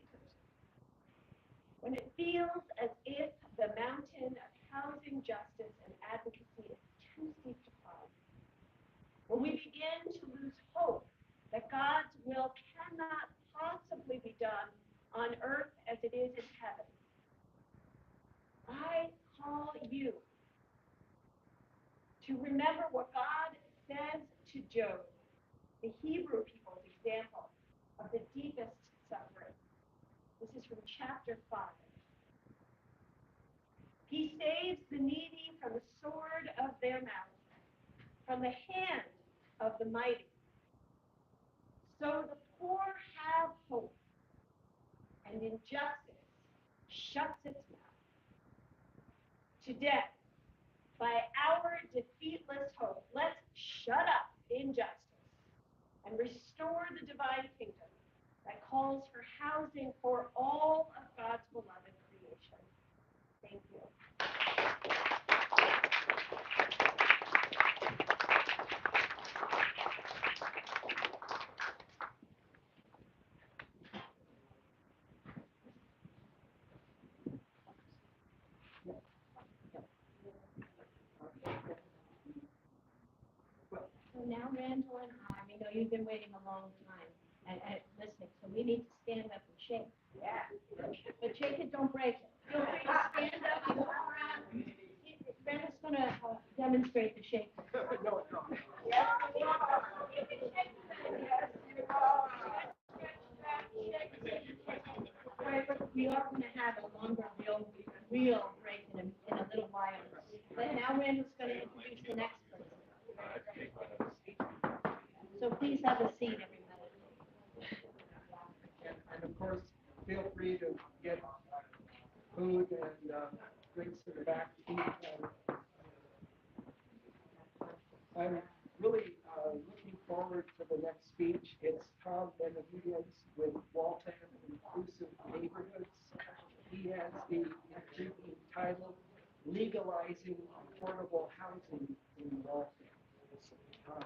when it feels as if the mountain of housing justice and advocacy is too steep to climb, when we begin to lose hope that God's will cannot possibly be done on earth as it is in heaven, I call you to remember what God says to Job, the Hebrew people's example of the deepest suffering. This is from chapter 5. He saves the needy from the sword of their mouth, from the hand of the mighty. So the poor have hope, and injustice shuts its mouth. Today, by our defeatless hope, let's shut up injustice and restore the divine kingdom that calls for housing for all of God's beloved creation. Thank you. So now Randall and I, we know you've been waiting a long time and listening, so we need to stand up and shake. Yeah. But shake it, don't break it. Feel free to stand up and go around. Randall's gonna demonstrate the shake. No. Yes, you are. You can shake them. Yes, you are. Right, but we are gonna have a longer real break in a little while. But now Randall's gonna introduce the next person. So please have a seat, everybody. And of course, feel free to get food and drinks in the back. I'm really looking forward to the next speech. It's Tom Benavides with Waltham Inclusive Neighborhoods. He has the intriguing title, Legalizing Affordable Housing in Waltham. Tom.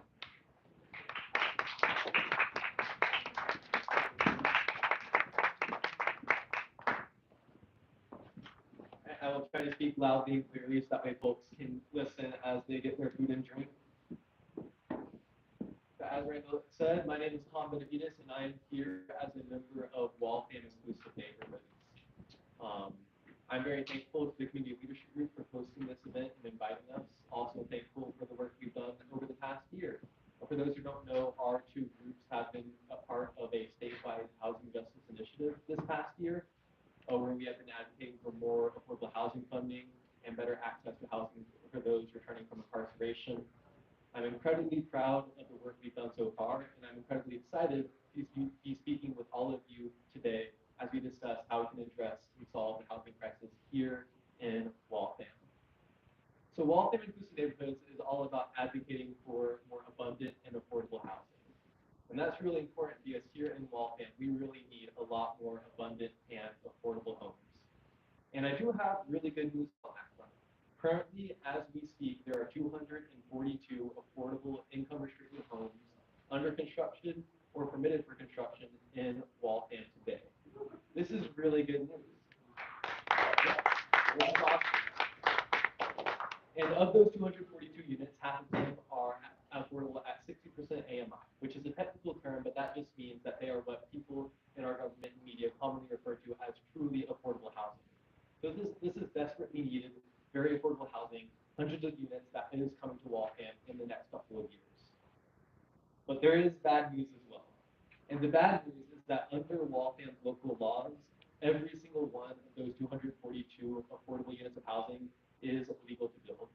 I will try to speak loudly and clearly so that way folks can listen as they get their food and drink. As Randall said, my name is Tom Benavides, and I am here as a member of Waltham Inclusive Neighborhoods. I'm very thankful to the Community Leadership Group for hosting this event and inviting us. Also thankful for the work we've done over the past year. For those who don't know, our two groups have been a part of a statewide housing justice initiative this past year, where we have been advocating for more affordable housing funding and better access to housing for those returning from incarceration. I'm incredibly proud of the work we've done so far, and I'm incredibly excited to be speaking with all of you today as we discuss how we can address and solve the housing crisis here in Waltham. So Waltham Inclusive Neighborhoods is all about advocating for more abundant and affordable housing. And that's really important because here in Waltham, we really need a lot more abundant and affordable homes. And I do have really good news on that front. Currently, as we speak, there are 242 affordable income-restricted homes under construction or permitted for construction in Waltham today. This is really good news. This is awesome. And of those 242 units, half of them are affordable at 60% AMI, which is a technical term, but that just means that they are what people in our government and media commonly refer to as truly affordable housing. So this is desperately needed, very affordable housing, hundreds of units that is coming to Waltham in the next couple of years. But there is bad news as well. And the bad news is that under Waltham's local laws, every single one of those 242 affordable units of housing is legal to build.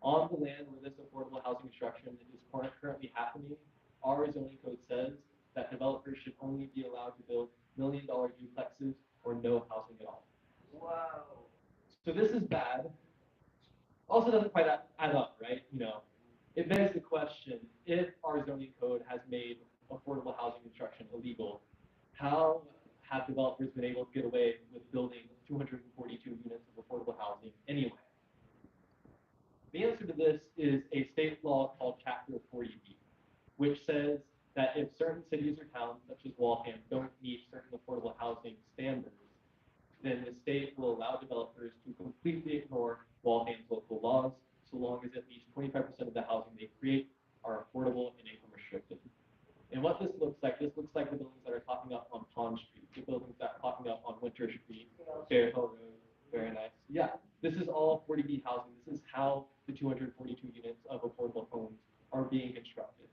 On the land where this affordable housing construction is currently happening, our zoning code says that developers should only be allowed to build $1 million duplexes or no housing at all. Wow. So this is bad. Also doesn't quite add up, right? It begs the question, if our zoning code has made affordable housing construction illegal, how have developers been able to get away with building 242 units of affordable housing anyway? The answer to this is a state law called Chapter 40B, which says that if certain cities or towns, such as Waltham, don't meet certain affordable housing standards, then the state will allow developers to completely ignore Waltham's local laws, so long as at least 25% of the housing they create are affordable and income restricted. And what this looks like the buildings that are popping up on Pond Street, the buildings that are popping up on Winter Street, Bear Hill Road, very nice. Yeah, this is all 40B housing. This is how the 242 units of affordable homes are being constructed.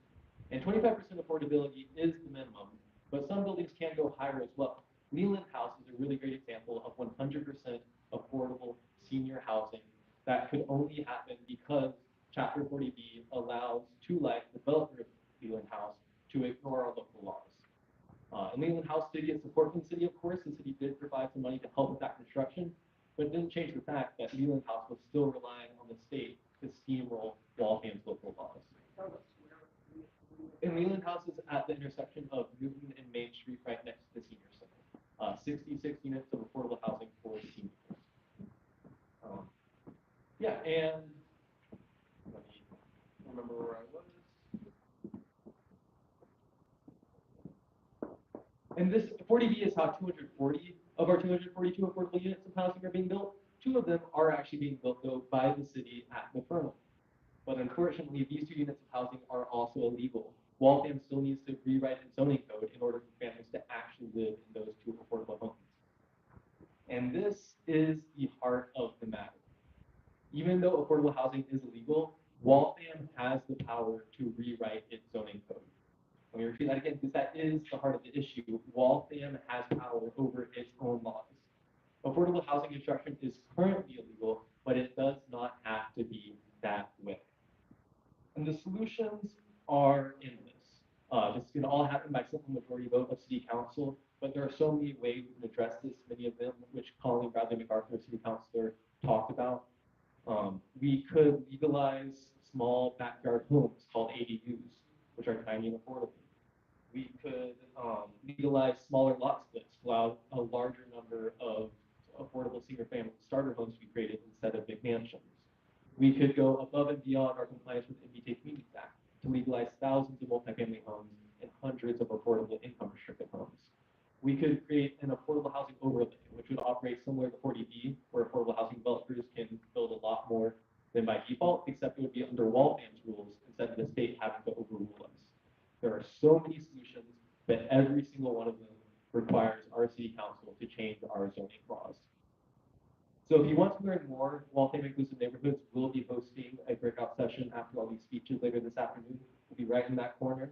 And 25% affordability is the minimum, but some buildings can go higher as well. Leland House is a really great example of 100% affordable senior housing that could only happen because Chapter 40B allows Two Life, the developer of Leland House, to ignore our local laws. And Leland House did get support from the city, of course. The city did provide some money to help with that construction, but it didn't change the fact that Leland House was still relying on the state to steamroll Waltham's local laws. And Leland House is at the intersection of Newton and Main Street, right next to the senior center. 66 units of affordable housing for seniors. Yeah, and let me remember where I was. And this 40B is how 240 of our 242 affordable units of housing are being built. 2 of them are actually being built, though, by the city at Maternal. But unfortunately, these 2 units of housing are also illegal. Waltham still needs to rewrite its zoning code in order for families to actually live in those 2 affordable homes. And this is the heart of the matter. Even though affordable housing is illegal, Waltham has the power to rewrite its zoning code. Let me repeat that again, because that is the heart of the issue. Waltham has power over its own laws. Affordable housing construction is currently illegal, but it does not have to be that way. And the solutions are endless. This can all happen by simple majority vote of city council, but there are so many ways we can address this, many of them which Colleen Bradley MacArthur, city councilor, talked about. We could legalize small backyard homes called ADUs, which are tiny and affordable. We could legalize smaller lot splits, allow a larger number of affordable senior family starter homes to be created instead of big mansions. We could go above and beyond our compliance with the MBTA Communities Act to legalize thousands of multifamily homes and hundreds of affordable income restricted homes. We could create an affordable housing overlay, which would operate similar to 40B, where affordable housing developers can build a lot more than by default, except it would be under Waltham's rules instead of the state having to overrule us. There are so many solutions, but every single one of them requires our city council to change our zoning laws. So if you want to learn more, Waltham Inclusive Neighborhoods will be hosting a breakout session after all these speeches later this afternoon. We'll be right in that corner,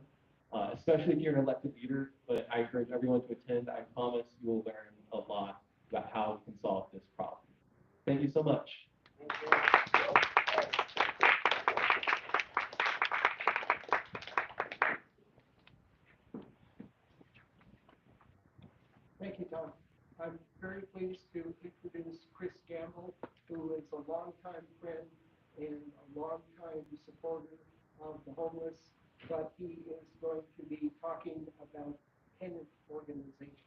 especially if you're an elected leader, but I encourage everyone to attend. I promise you will learn a lot about how we can solve this problem. Thank you so much. Thank you, Tom. I'm very pleased to introduce Chris Gamble, who is a longtime friend and a longtime supporter of the homeless, but he is going to be talking about tenant organizations.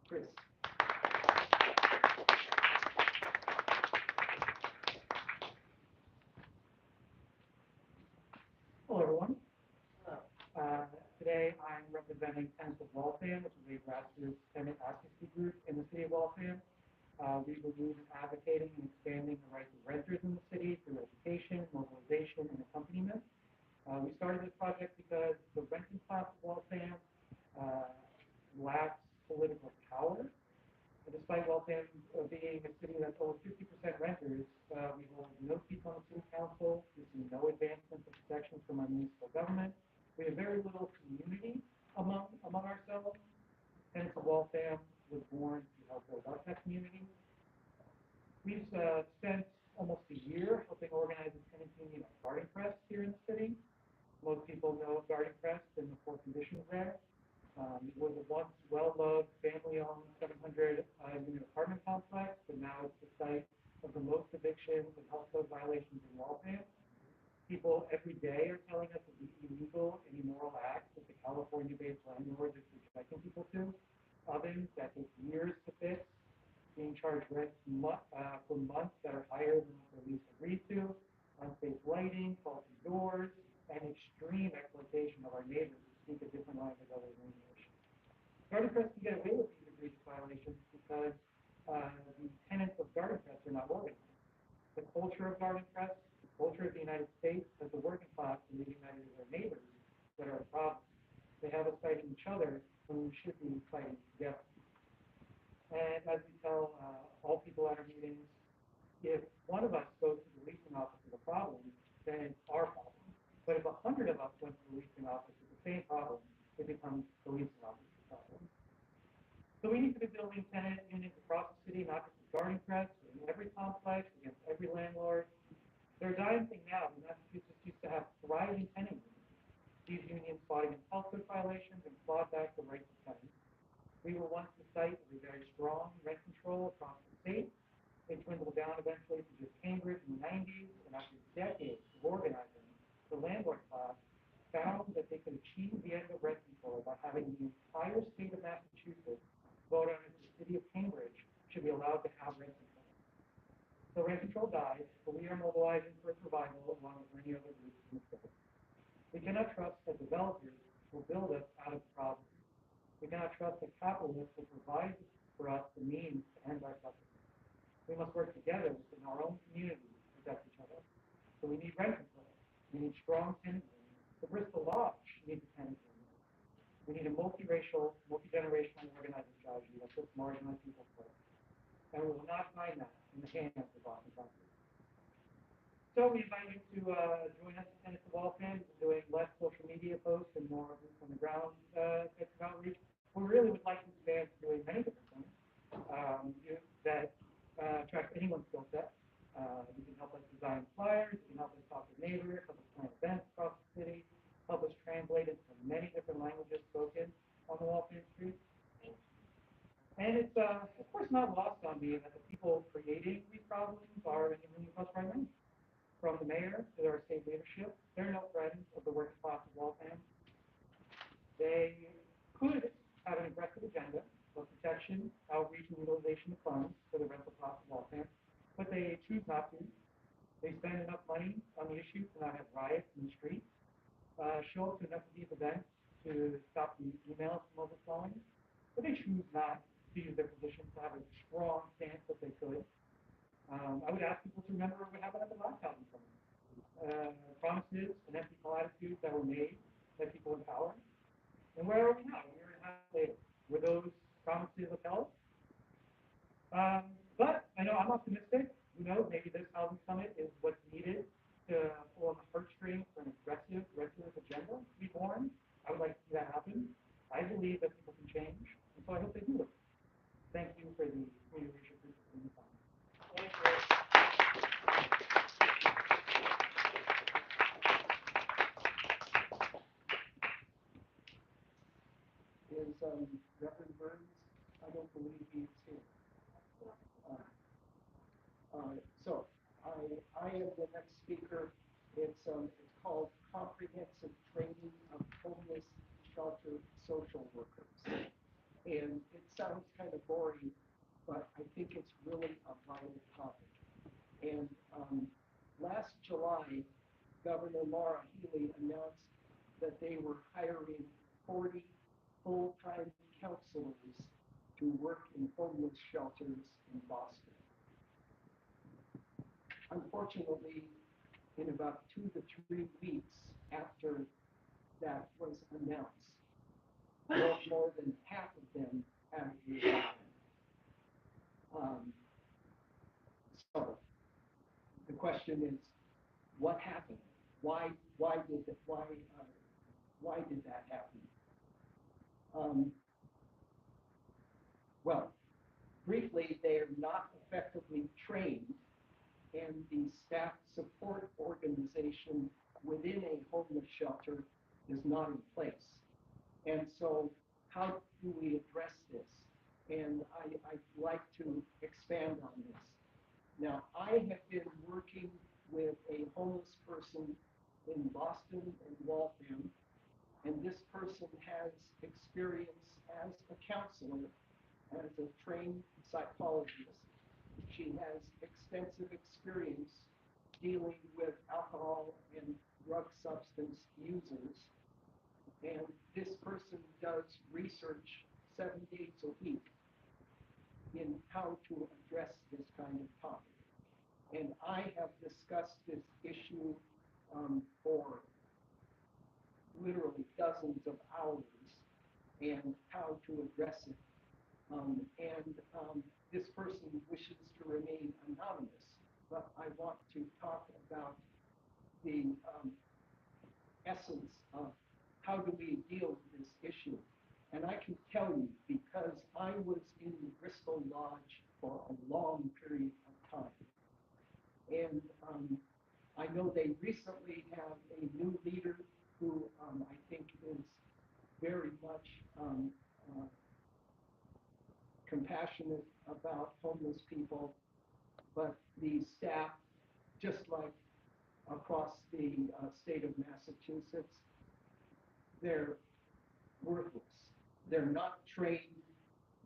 Chris. Hello, everyone. Today I'm representing Tenants of Waltham, which is a grassroots tenant advocacy group in the city of Waltham. We believe in advocating and expanding the rights of renters in the city through education, mobilization, and accompaniment. We started this project because the renting class of Waltham lacks political power. Despite Waltham being a city that holds 50% renters, we hold no seats on the city council. We see no advancements or protections from our municipal government. We have very little community among ourselves. Tenants of Waltham was born to help build up that community. We've spent almost a year helping organize a tenant union of Garden Crest here in the city. Most people know of Garden Crest and the poor conditions there. It was a once well-loved, family-owned 700-unit apartment complex, but now it's the site of the most evictions and health code violations in Waltham. People every day are telling us of the illegal and immoral acts that the California-based landlords are subjecting people to. Ovens that take years to fix, being charged rent for months that are higher than what the lease agreed to, unsafe lighting, faulty doors, and extreme exploitation of our neighbors who speak a different language other than English. Garden Crest can get away with these egregious violations because the tenants of Garden Crest are not organized. The culture of Garden Crest, the culture of the United States, has the working class believing that it is our neighbors that are a problem. They have us fighting each other when we should be fighting together. And as we tell all people at our meetings, if one of us goes to the leasing office with a problem, then it's our problem. But if 100 of us went to the leasing office with the same problem, it becomes the leasing office's problem. So we need to be building tenant units across the city, not just at Garden Crest, but in every complex, against every landlord. They're a dying thing now. Massachusetts used to have thriving tenant unions. These unions fought against health code violations and clawed back the rights of tenants. We were once the site of a very strong rent control across the state. It dwindled down eventually to just Cambridge in the 90s, and after decades of organizing, the landlord class found that they could achieve the end of rent control by having the entire state of Massachusetts vote on if the city of Cambridge should be allowed to have rent control. So rent control died, but we are mobilizing for its revival along with many other groups in the state. We cannot trust that developers will build us out of the problem. We cannot trust that capitalists will provide for us the means to end our suffering. We must work together within our own communities to protect each other. So we need rent control. We need strong tenant unions. The Bristol Lodge needs a tenant union. We need a multiracial, multi-generational organizing strategy that puts marginalized people first. And we will not find that in the hands of Boston Council. So we invite you to join us at Tenants of Waltham, doing less social media posts and more boots on the ground types of outreach. We really would like to expand to doing many different things that attract anyone's skill set. You can help us design flyers, you can help us talk with neighbors, help us plan events across the city, help us translate it to many different languages spoken on the Waltham streets. And it's, of course, not lost on me that the people creating these problems are many of us right now. From the mayor to our state leadership, they're no friends of the working class of Waltham. They could have an aggressive agenda for protection, outreach, and utilization of funds for the rental class of Waltham, but they choose not to. They spend enough money on the issue to not have riots in the streets, show up to enough of these events to stop the emails from overflowing, but they choose not to use their position to have a strong stance that they could. I would ask people to remember what happened at the last housing summit. Promises and empty platitudes that were made by people in power. And where are we now? A year and a half later. Were those promises upheld? But I know I'm optimistic. Who knows? Maybe this housing summit is what's needed to pull on the heartstrings for an aggressive renters agenda to be born. I would like to see that happen. I believe that people can change, and so I hope they do it. Thank you for the community leadership group for the time. Is Reverend Burns? I don't believe he is here. So I am the next speaker. It's called Comprehensive Training of Homeless Shelter Social Workers. And it sounds kind of boring, but I think it's really a vital topic. And last July, Governor Maura Healey announced that they were hiring 40 full-time counselors to work in homeless shelters in Boston. Unfortunately, in about 2 to 3 weeks after that was announced, more than half of them have resigned. So the question is, what happened? Why did that happen? Well, briefly, they are not effectively trained, and the staff support organization within a homeless shelter is not in place. And so how do we address this? And I'd like to expand on this. Now, I have been working with a homeless person in Boston and Waltham, and this person has experience as a counselor as a trained psychologist. She has extensive experience dealing with alcohol and drug substance users. And this person does research 7 days a week in how to address this kind of topic. And I have discussed this issue for literally dozens of hours and how to address it. This person wishes to remain anonymous, but I want to talk about the essence of how do we deal with this issue. And I can tell you, because I was in the Bristol Lodge for a long period of time, and I know they recently have a new leader who I think is very much compassionate about homeless people, but the staff, just like across the state of Massachusetts, they're worthless. They're not trained.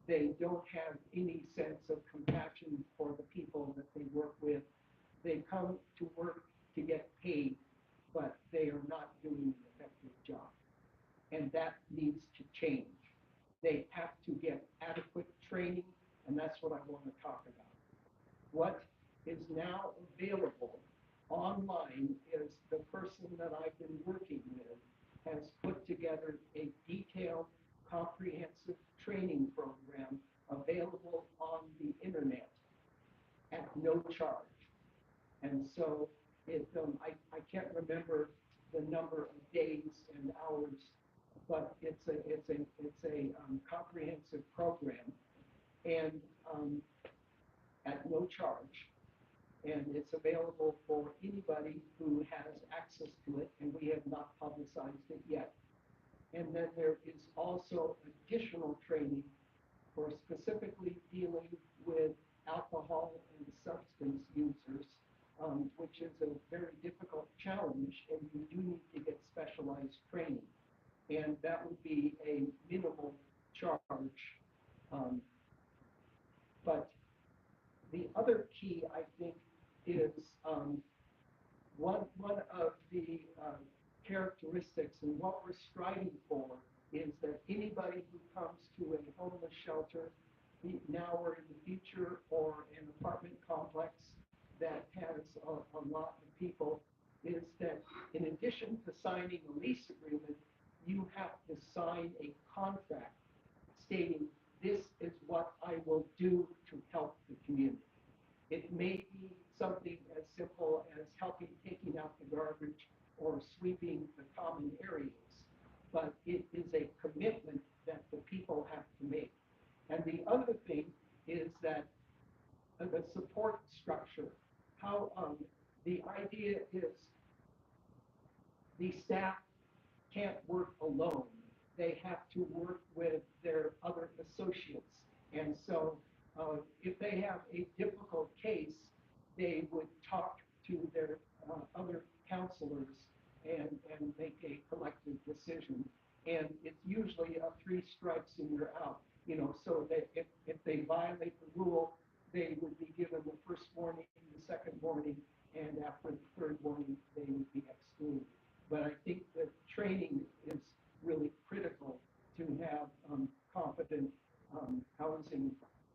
They don't have any sense of compassion for the people that they work with. They come to work to get paid, but they are not doing an effective job. And that needs to change. They have to get adequate training, and that's what I want to talk about. What is now available online is the person that I've been working with has put together a detailed, comprehensive training program available on the internet at no charge. And so I can't remember the number of days and hours, but it's a comprehensive program, and at no charge. And it's available for anybody who has access to it, and we have not publicized it yet. And then there is also additional training for specifically dealing with alcohol and substance users, which is a very difficult challenge, and you do need to get specialized training. And that would be a minimal charge. But the other key, I think, is one of the characteristics, and what we're striving for is that anybody who comes to a homeless shelter, now or in the future, or an apartment complex that has a lot of people, is that in addition to signing a lease agreement, you have to sign a contract stating this is what I will do to help the community. It may be something as simple as helping taking out the garbage or sweeping the common areas, but it is a commitment that the people have to make. And the other thing is that the support structure, how the idea is the staff can't work alone. They have to work with their other associates. And so if they have a difficult case, they would talk to their other counselors and make a collective decision. And it's usually a 3 strikes and you're out, so that if they violate the rule, they would be given the first warning, the second warning, and after the third warning, they would be excluded. But I think that training is really critical to have competent housing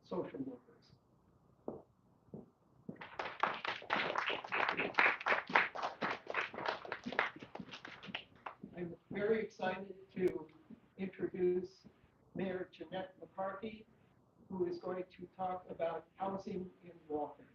social workers. I'm very excited to introduce Mayor Jeanette McCarthy, who is going to talk about housing in Waltham.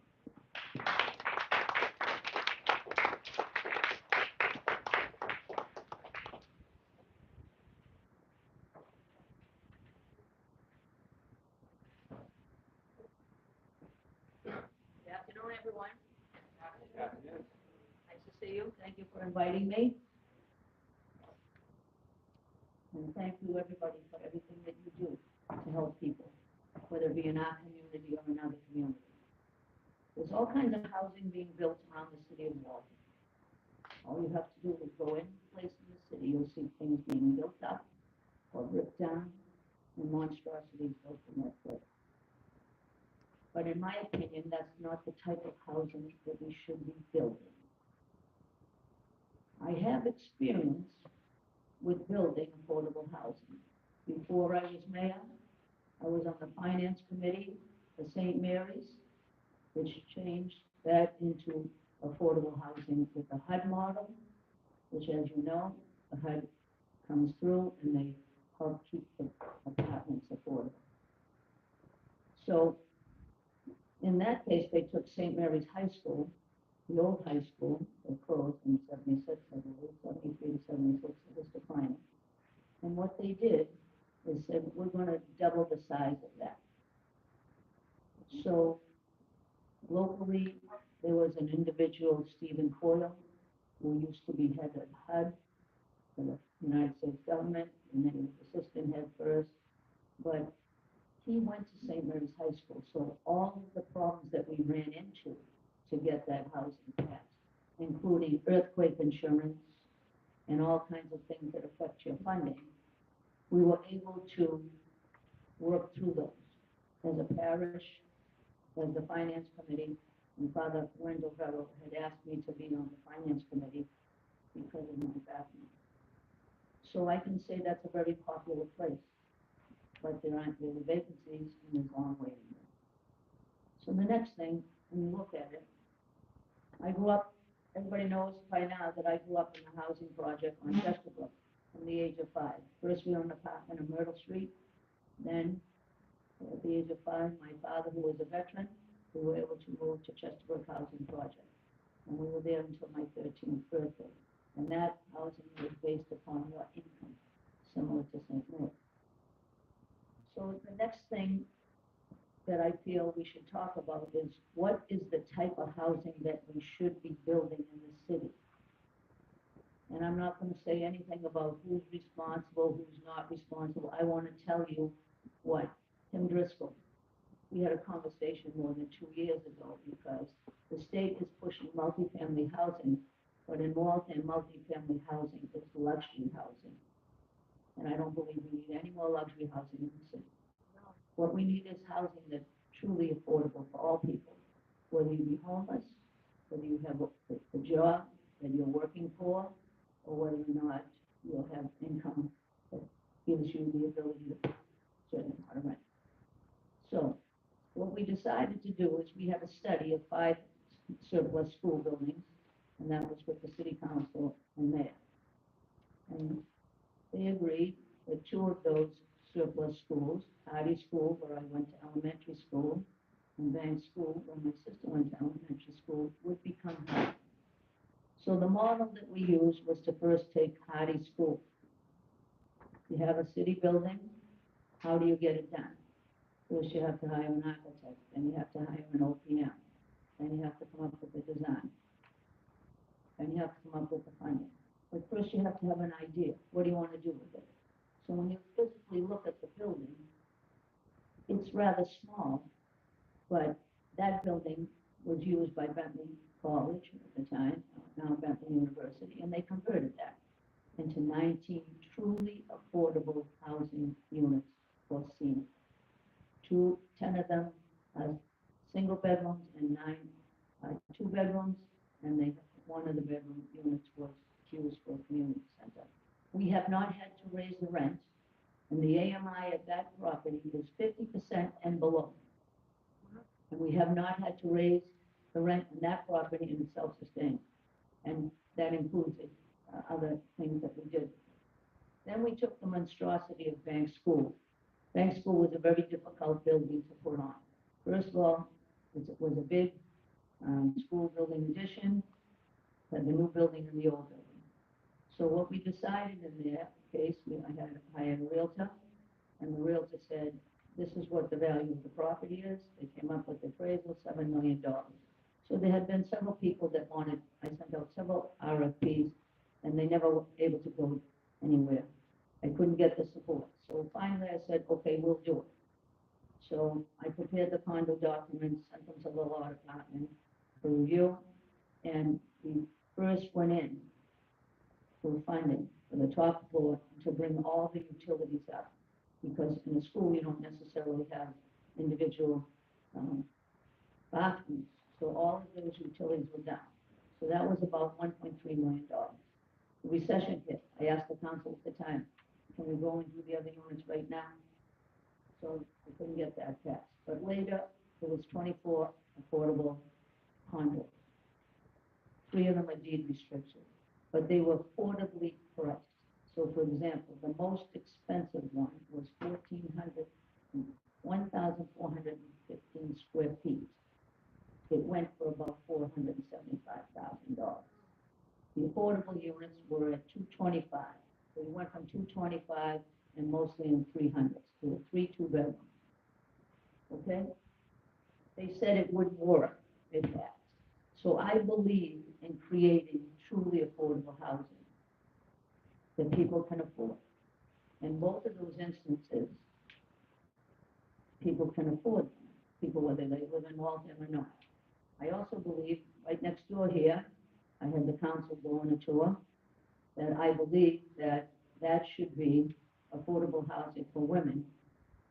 Good afternoon, everyone. Nice to see you. Thank you for inviting me. And thank you, everybody, for everything that you do to help people, whether it be in our community or another community. There's all kinds of housing being built around the city of Waltham. All you have to do is go any place in the city, you'll see things being built up or ripped down and monstrosities built in that place. But in my opinion, that's not the type of housing that we should be building. I have experience with building affordable housing. Before I was mayor, I was on the finance committee for St. Mary's, which changed that into affordable housing with the HUD model, which, as you know, the HUD comes through and they help keep the apartments affordable. So in that case, they took St. Mary's High School, the old high school, that closed in 76, I believe, 73 to 76, it was declining. And what they did is said, we're going to double the size of that. So locally, there was an individual, Stephen Coyle, who used to be head of HUD for the United States government, and then he was assistant head first. But he went to St. Mary's High School, so all of the problems that we ran into to get that housing passed, including earthquake insurance and all kinds of things that affect your funding, we were able to work through those. As a parish, as the finance committee, and Father Wendell Vero had asked me to be on the finance committee because of my background. So I can say that's a very popular place, but there aren't really vacancies and there's long waiting room. So the next thing, when you look at it, I grew up, everybody knows by now that I grew up in the housing project on Chesterbrook from the age of 5. First we owned an apartment on Myrtle Street, then at the age of 5, my father, who was a veteran, we were able to move to Chesterbrook Housing Project. And we were there until my 13th birthday. And that housing was based upon what income, similar to St. Louis. So the next thing that I feel we should talk about is what is the type of housing that we should be building in the city? And I'm not going to say anything about who's responsible, who's not responsible. I want to tell you what Tim Driscoll, we had a conversation more than 2 years ago because the state is pushing multifamily housing, but in Waltham, multifamily housing is luxury housing. And I don't believe we need any more luxury housing in the city. What we need is housing that's truly affordable for all people, whether you be homeless, whether you have a job that you're working for, or whether or not you'll have income that gives you the ability to pay a certain amount of rent. So what we decided to do is we had a study of 5 surplus school buildings, and that was with the city council and mayor. And they agreed that 2 of those surplus schools, Hardy School, where I went to elementary school, and Bank School, where my sister went to elementary school, would become Hardy. So the model that we used was to first take Hardy School. You have a city building, how do you get it done? First you have to hire an architect, then you have to hire an OPM, then you have to come up with the design, then you have to come up with the funding. But first you have to have an idea, what do you want to do with it? So when you physically look at the building, it's rather small, but that building was used by Bentley College at the time, now Bentley University, and they converted that into 19 truly affordable housing units for seniors. 10 of them are single bedrooms and 9 are 2 bedrooms, and one of the bedroom units was used for a community center. We have not had to raise the rent, and the AMI at that property is 50% and below. And we have not had to raise the rent in that property, and it's self-sustained. And that includes other things that we did. Then we took the monstrosity of Bank School. Bank School was a very difficult building to put on. First of all, it was a big school building addition, and the new building and the old building. So what we decided in that case, I had a realtor, and the realtor said, this is what the value of the property is. They came up with the appraisal, $7 million. So there had been several people that wanted, I sent out several RFPs, and they never were able to go anywhere. I couldn't get the support. So finally I said, okay, we'll do it. So I prepared the condo documents, sent them to the law department for review, and we first went in for funding for the top floor to bring all the utilities up. because in a school, you don't necessarily have individual, bathrooms. So all of those utilities were down. So that was about $1.3 million. The recession hit. I asked the council at the time, can we go and do the other units right now? So we couldn't get that passed. But later, there was 24 affordable condos. 3 of them are deed restricted, but they were affordably priced. So for example, the most expensive one was 1,415 square feet. It went for about $475,000. The affordable units were at 225. So we went from 225 and mostly in 300s to a 3 2-bedroom. Okay? They said it wouldn't work. It has. So I believe in creating truly affordable housing that people can afford. In both of those instances, people can afford them. People, whether they live in Waltham or not. I also believe, right next door here, I had the council go on a tour, that I believe that that should be affordable housing for women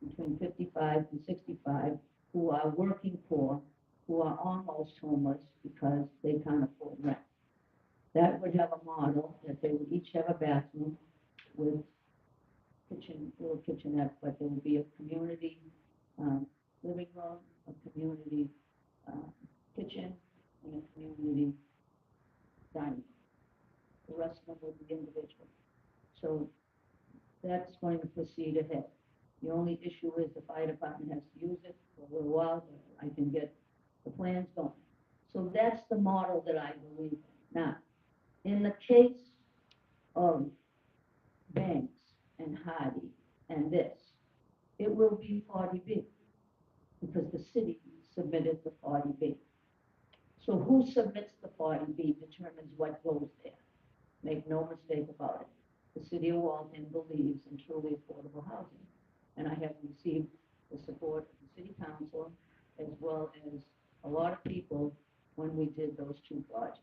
between 55 and 65 who are working poor, who are almost homeless because they can't afford rent. That would have a model that they would each have a bathroom with kitchen, little kitchenette, but there would be a community living room, a community kitchen, and a community dining room. The rest of them would be individual. So that's going to proceed ahead. The only issue is the fire department has to use it for a little while, but I can get the plans going. So that's the model that I believe in. Now, in the case of Banks and Hardy and this, it will be 40B because the city submitted the 40B. So who submits the 40B determines what goes there. Make no mistake about it. The city of Waltham believes in truly affordable housing. And I have received the support of the city council as well as a lot of people when we did those 2 projects.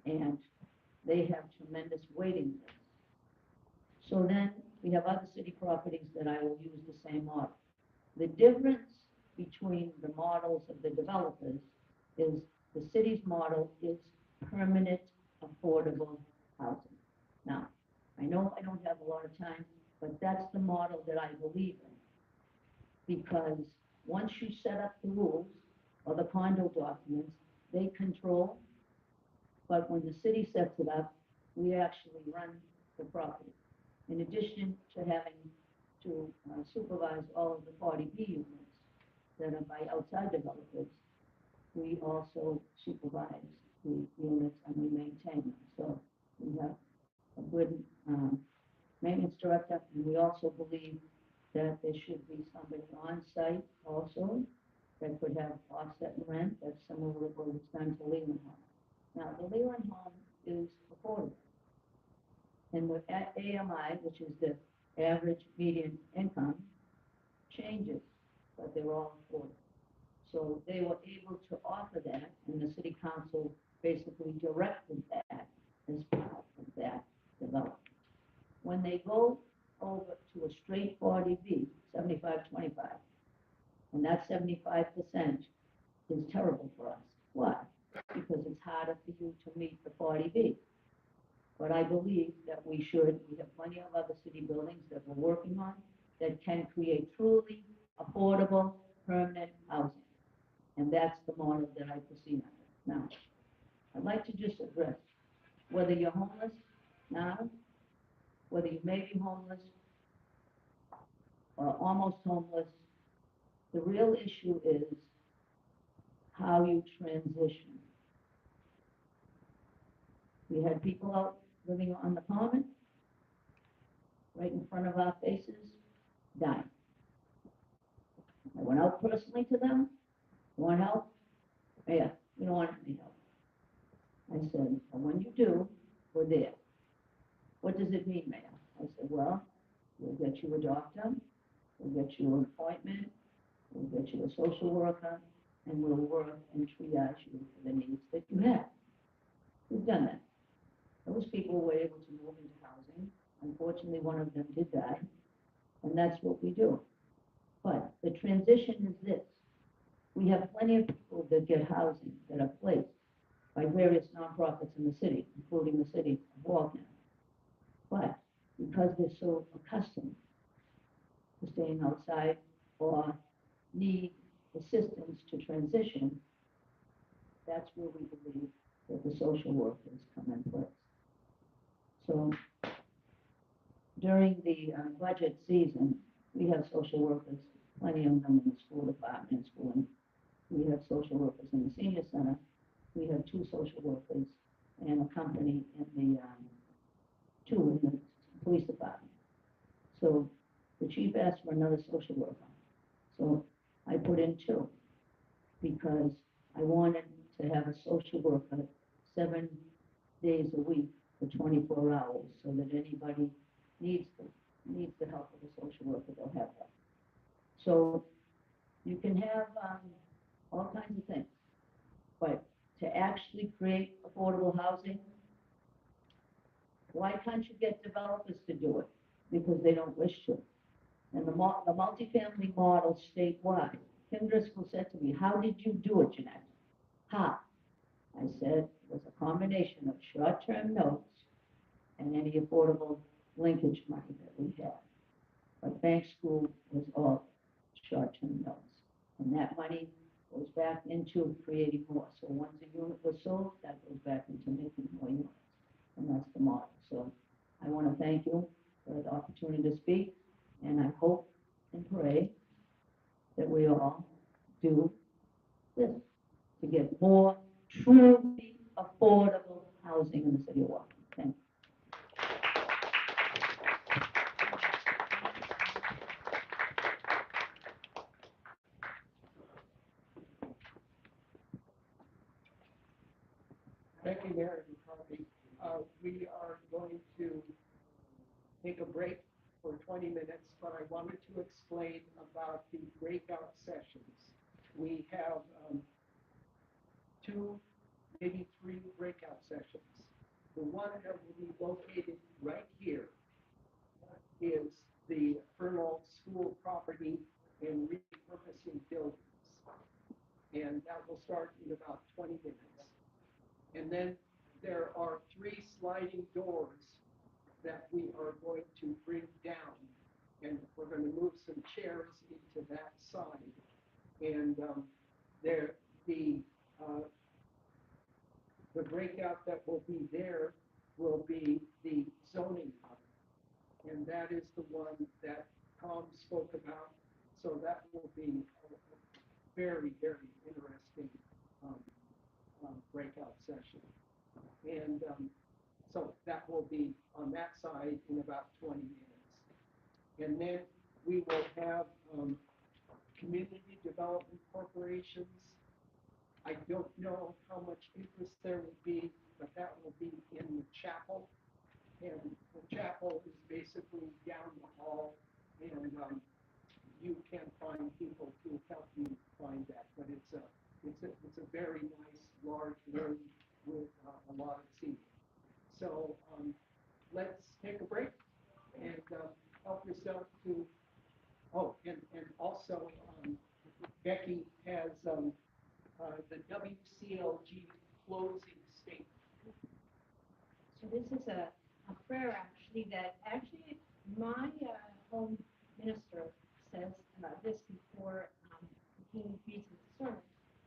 And they have tremendous waiting lists. So then we have other city properties that I will use the same model. The difference between the models of the developers is the city's model is permanent affordable housing. Now, I know I don't have a lot of time, but that's the model that I believe in. Because once you set up the rules or the condo documents, they control. But when the city sets it up, we actually run the property. In addition to having to supervise all of the 40B units that are by outside developers, we also supervise the units and we maintain them. So we have a good maintenance director, and we also believe that there should be somebody on site also that could have offset rent that's similar to what was done to Leland Home. Now, the Leland Home is affordable. And with AMI, which is the average median income, changes, but they're all affordable. So they were able to offer that, and the city council basically directed that as part of that development. When they go over to a straight 40B, 75-25, and that 75% is terrible for us. Why? Because it's harder for you to meet the 40B. But I believe that we have plenty of other city buildings that we're working on that can create truly affordable, permanent housing. And that's the model that I proceed under. Now, I'd like to just address whether you're homeless now, whether you may be homeless or almost homeless, the real issue is how you transition. We had people out living on the common, right in front of our faces, dying. I went out personally to them. Want help? Yeah, you don't want any help. I said, well, when you do, we're there. What does it mean, Mayor? I said, well, we'll get you a doctor, we'll get you an appointment, we'll get you a social worker, and we'll work and triage you for the needs that you have. We've done that. Those people were able to move into housing. Unfortunately, one of them did die. and that's what we do. But the transition is this. We have plenty of people that get housing that are placed by various nonprofits in the city, including the city of Waltham. But because they're so accustomed to staying outside or need assistance to transition, that's where we believe that the social workers come in place. So during the budget season, we have social workers, plenty of them in the school department, schooling. We have social workers in the senior center. We have 2 social workers and a company in the, 2 in the police department. So the chief asked for another social worker. So I put in 2 because I wanted to have a social worker 7 days a week for 24 hours so that anybody needs the help of a social worker, they'll have that. So you can have all kinds of things, but to actually create affordable housing, why can't you get developers to do it? Because they don't wish to. And the multifamily model statewide, Kim Driscoll said to me, how did you do it, Jeanette? How? I said, it was a combination of short-term notes and any affordable linkage money that we had. But bank school was all short-term notes. And that money goes back into creating more. So once a unit was sold, that goes back into making more units. And that's the model. So I want to thank you for the opportunity to speak. And I hope and pray that we all do this to get more truly affordable housing in the city of Waltham. Thank you. Thank you, Mayor McCarthy. We are going to take a break for 20 minutes, but I wanted to explain about the breakout sessions. We have 2, maybe 3 breakout sessions. The one that will be located right here is the Fernald School property and repurposing buildings. And that will start in about 20 minutes. And then there are 3 sliding doors that we are going to bring down. And we're going to move some chairs into that side. And the breakout that will be there will be the zoning hub. And that is the one that Tom spoke about. So that will be a very, very interesting breakout session. And so that will be on that side in about 20 minutes. And then we will have community development corporations. I don't know how much interest there will be, but that will be in the chapel. And the chapel is basically down the hall, and you can find people to help you find that. But it's a very nice large room with a lot of seating. So let's take a break and help yourself to. Oh, and also Becky has the WCLG closing statement. So this is a prayer actually that my home minister says this before he reads his sermon.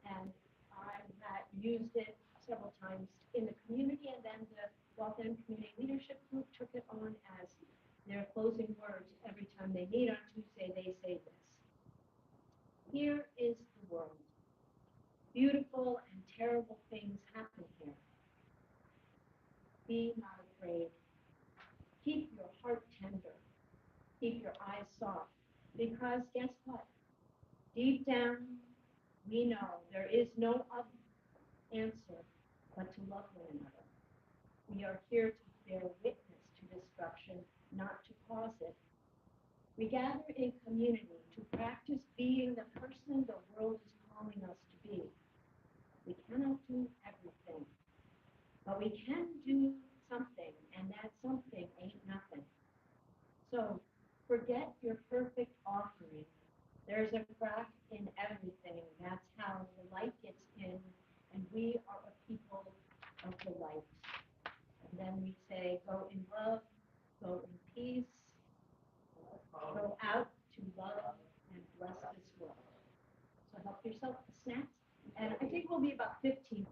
And I had used it several times in the community, and then the Waltham Community Leadership Group took it on as their closing words. Every time they meet on Tuesday, they say this. Here is the world. Beautiful and terrible things happen here. Be not afraid. Keep your heart tender. Keep your eyes soft. Because guess what? Deep down, we know there is no other answer but to love one another. We are here to bear witness to destruction, not to cause it. We gather in community to practice being the person the world is calling us to be. We cannot do everything, but we can do something, and that something ain't nothing. So forget your then we say, go in love, go in peace, go out to love and bless this world. So help yourself to snacks. And I think we'll be about 15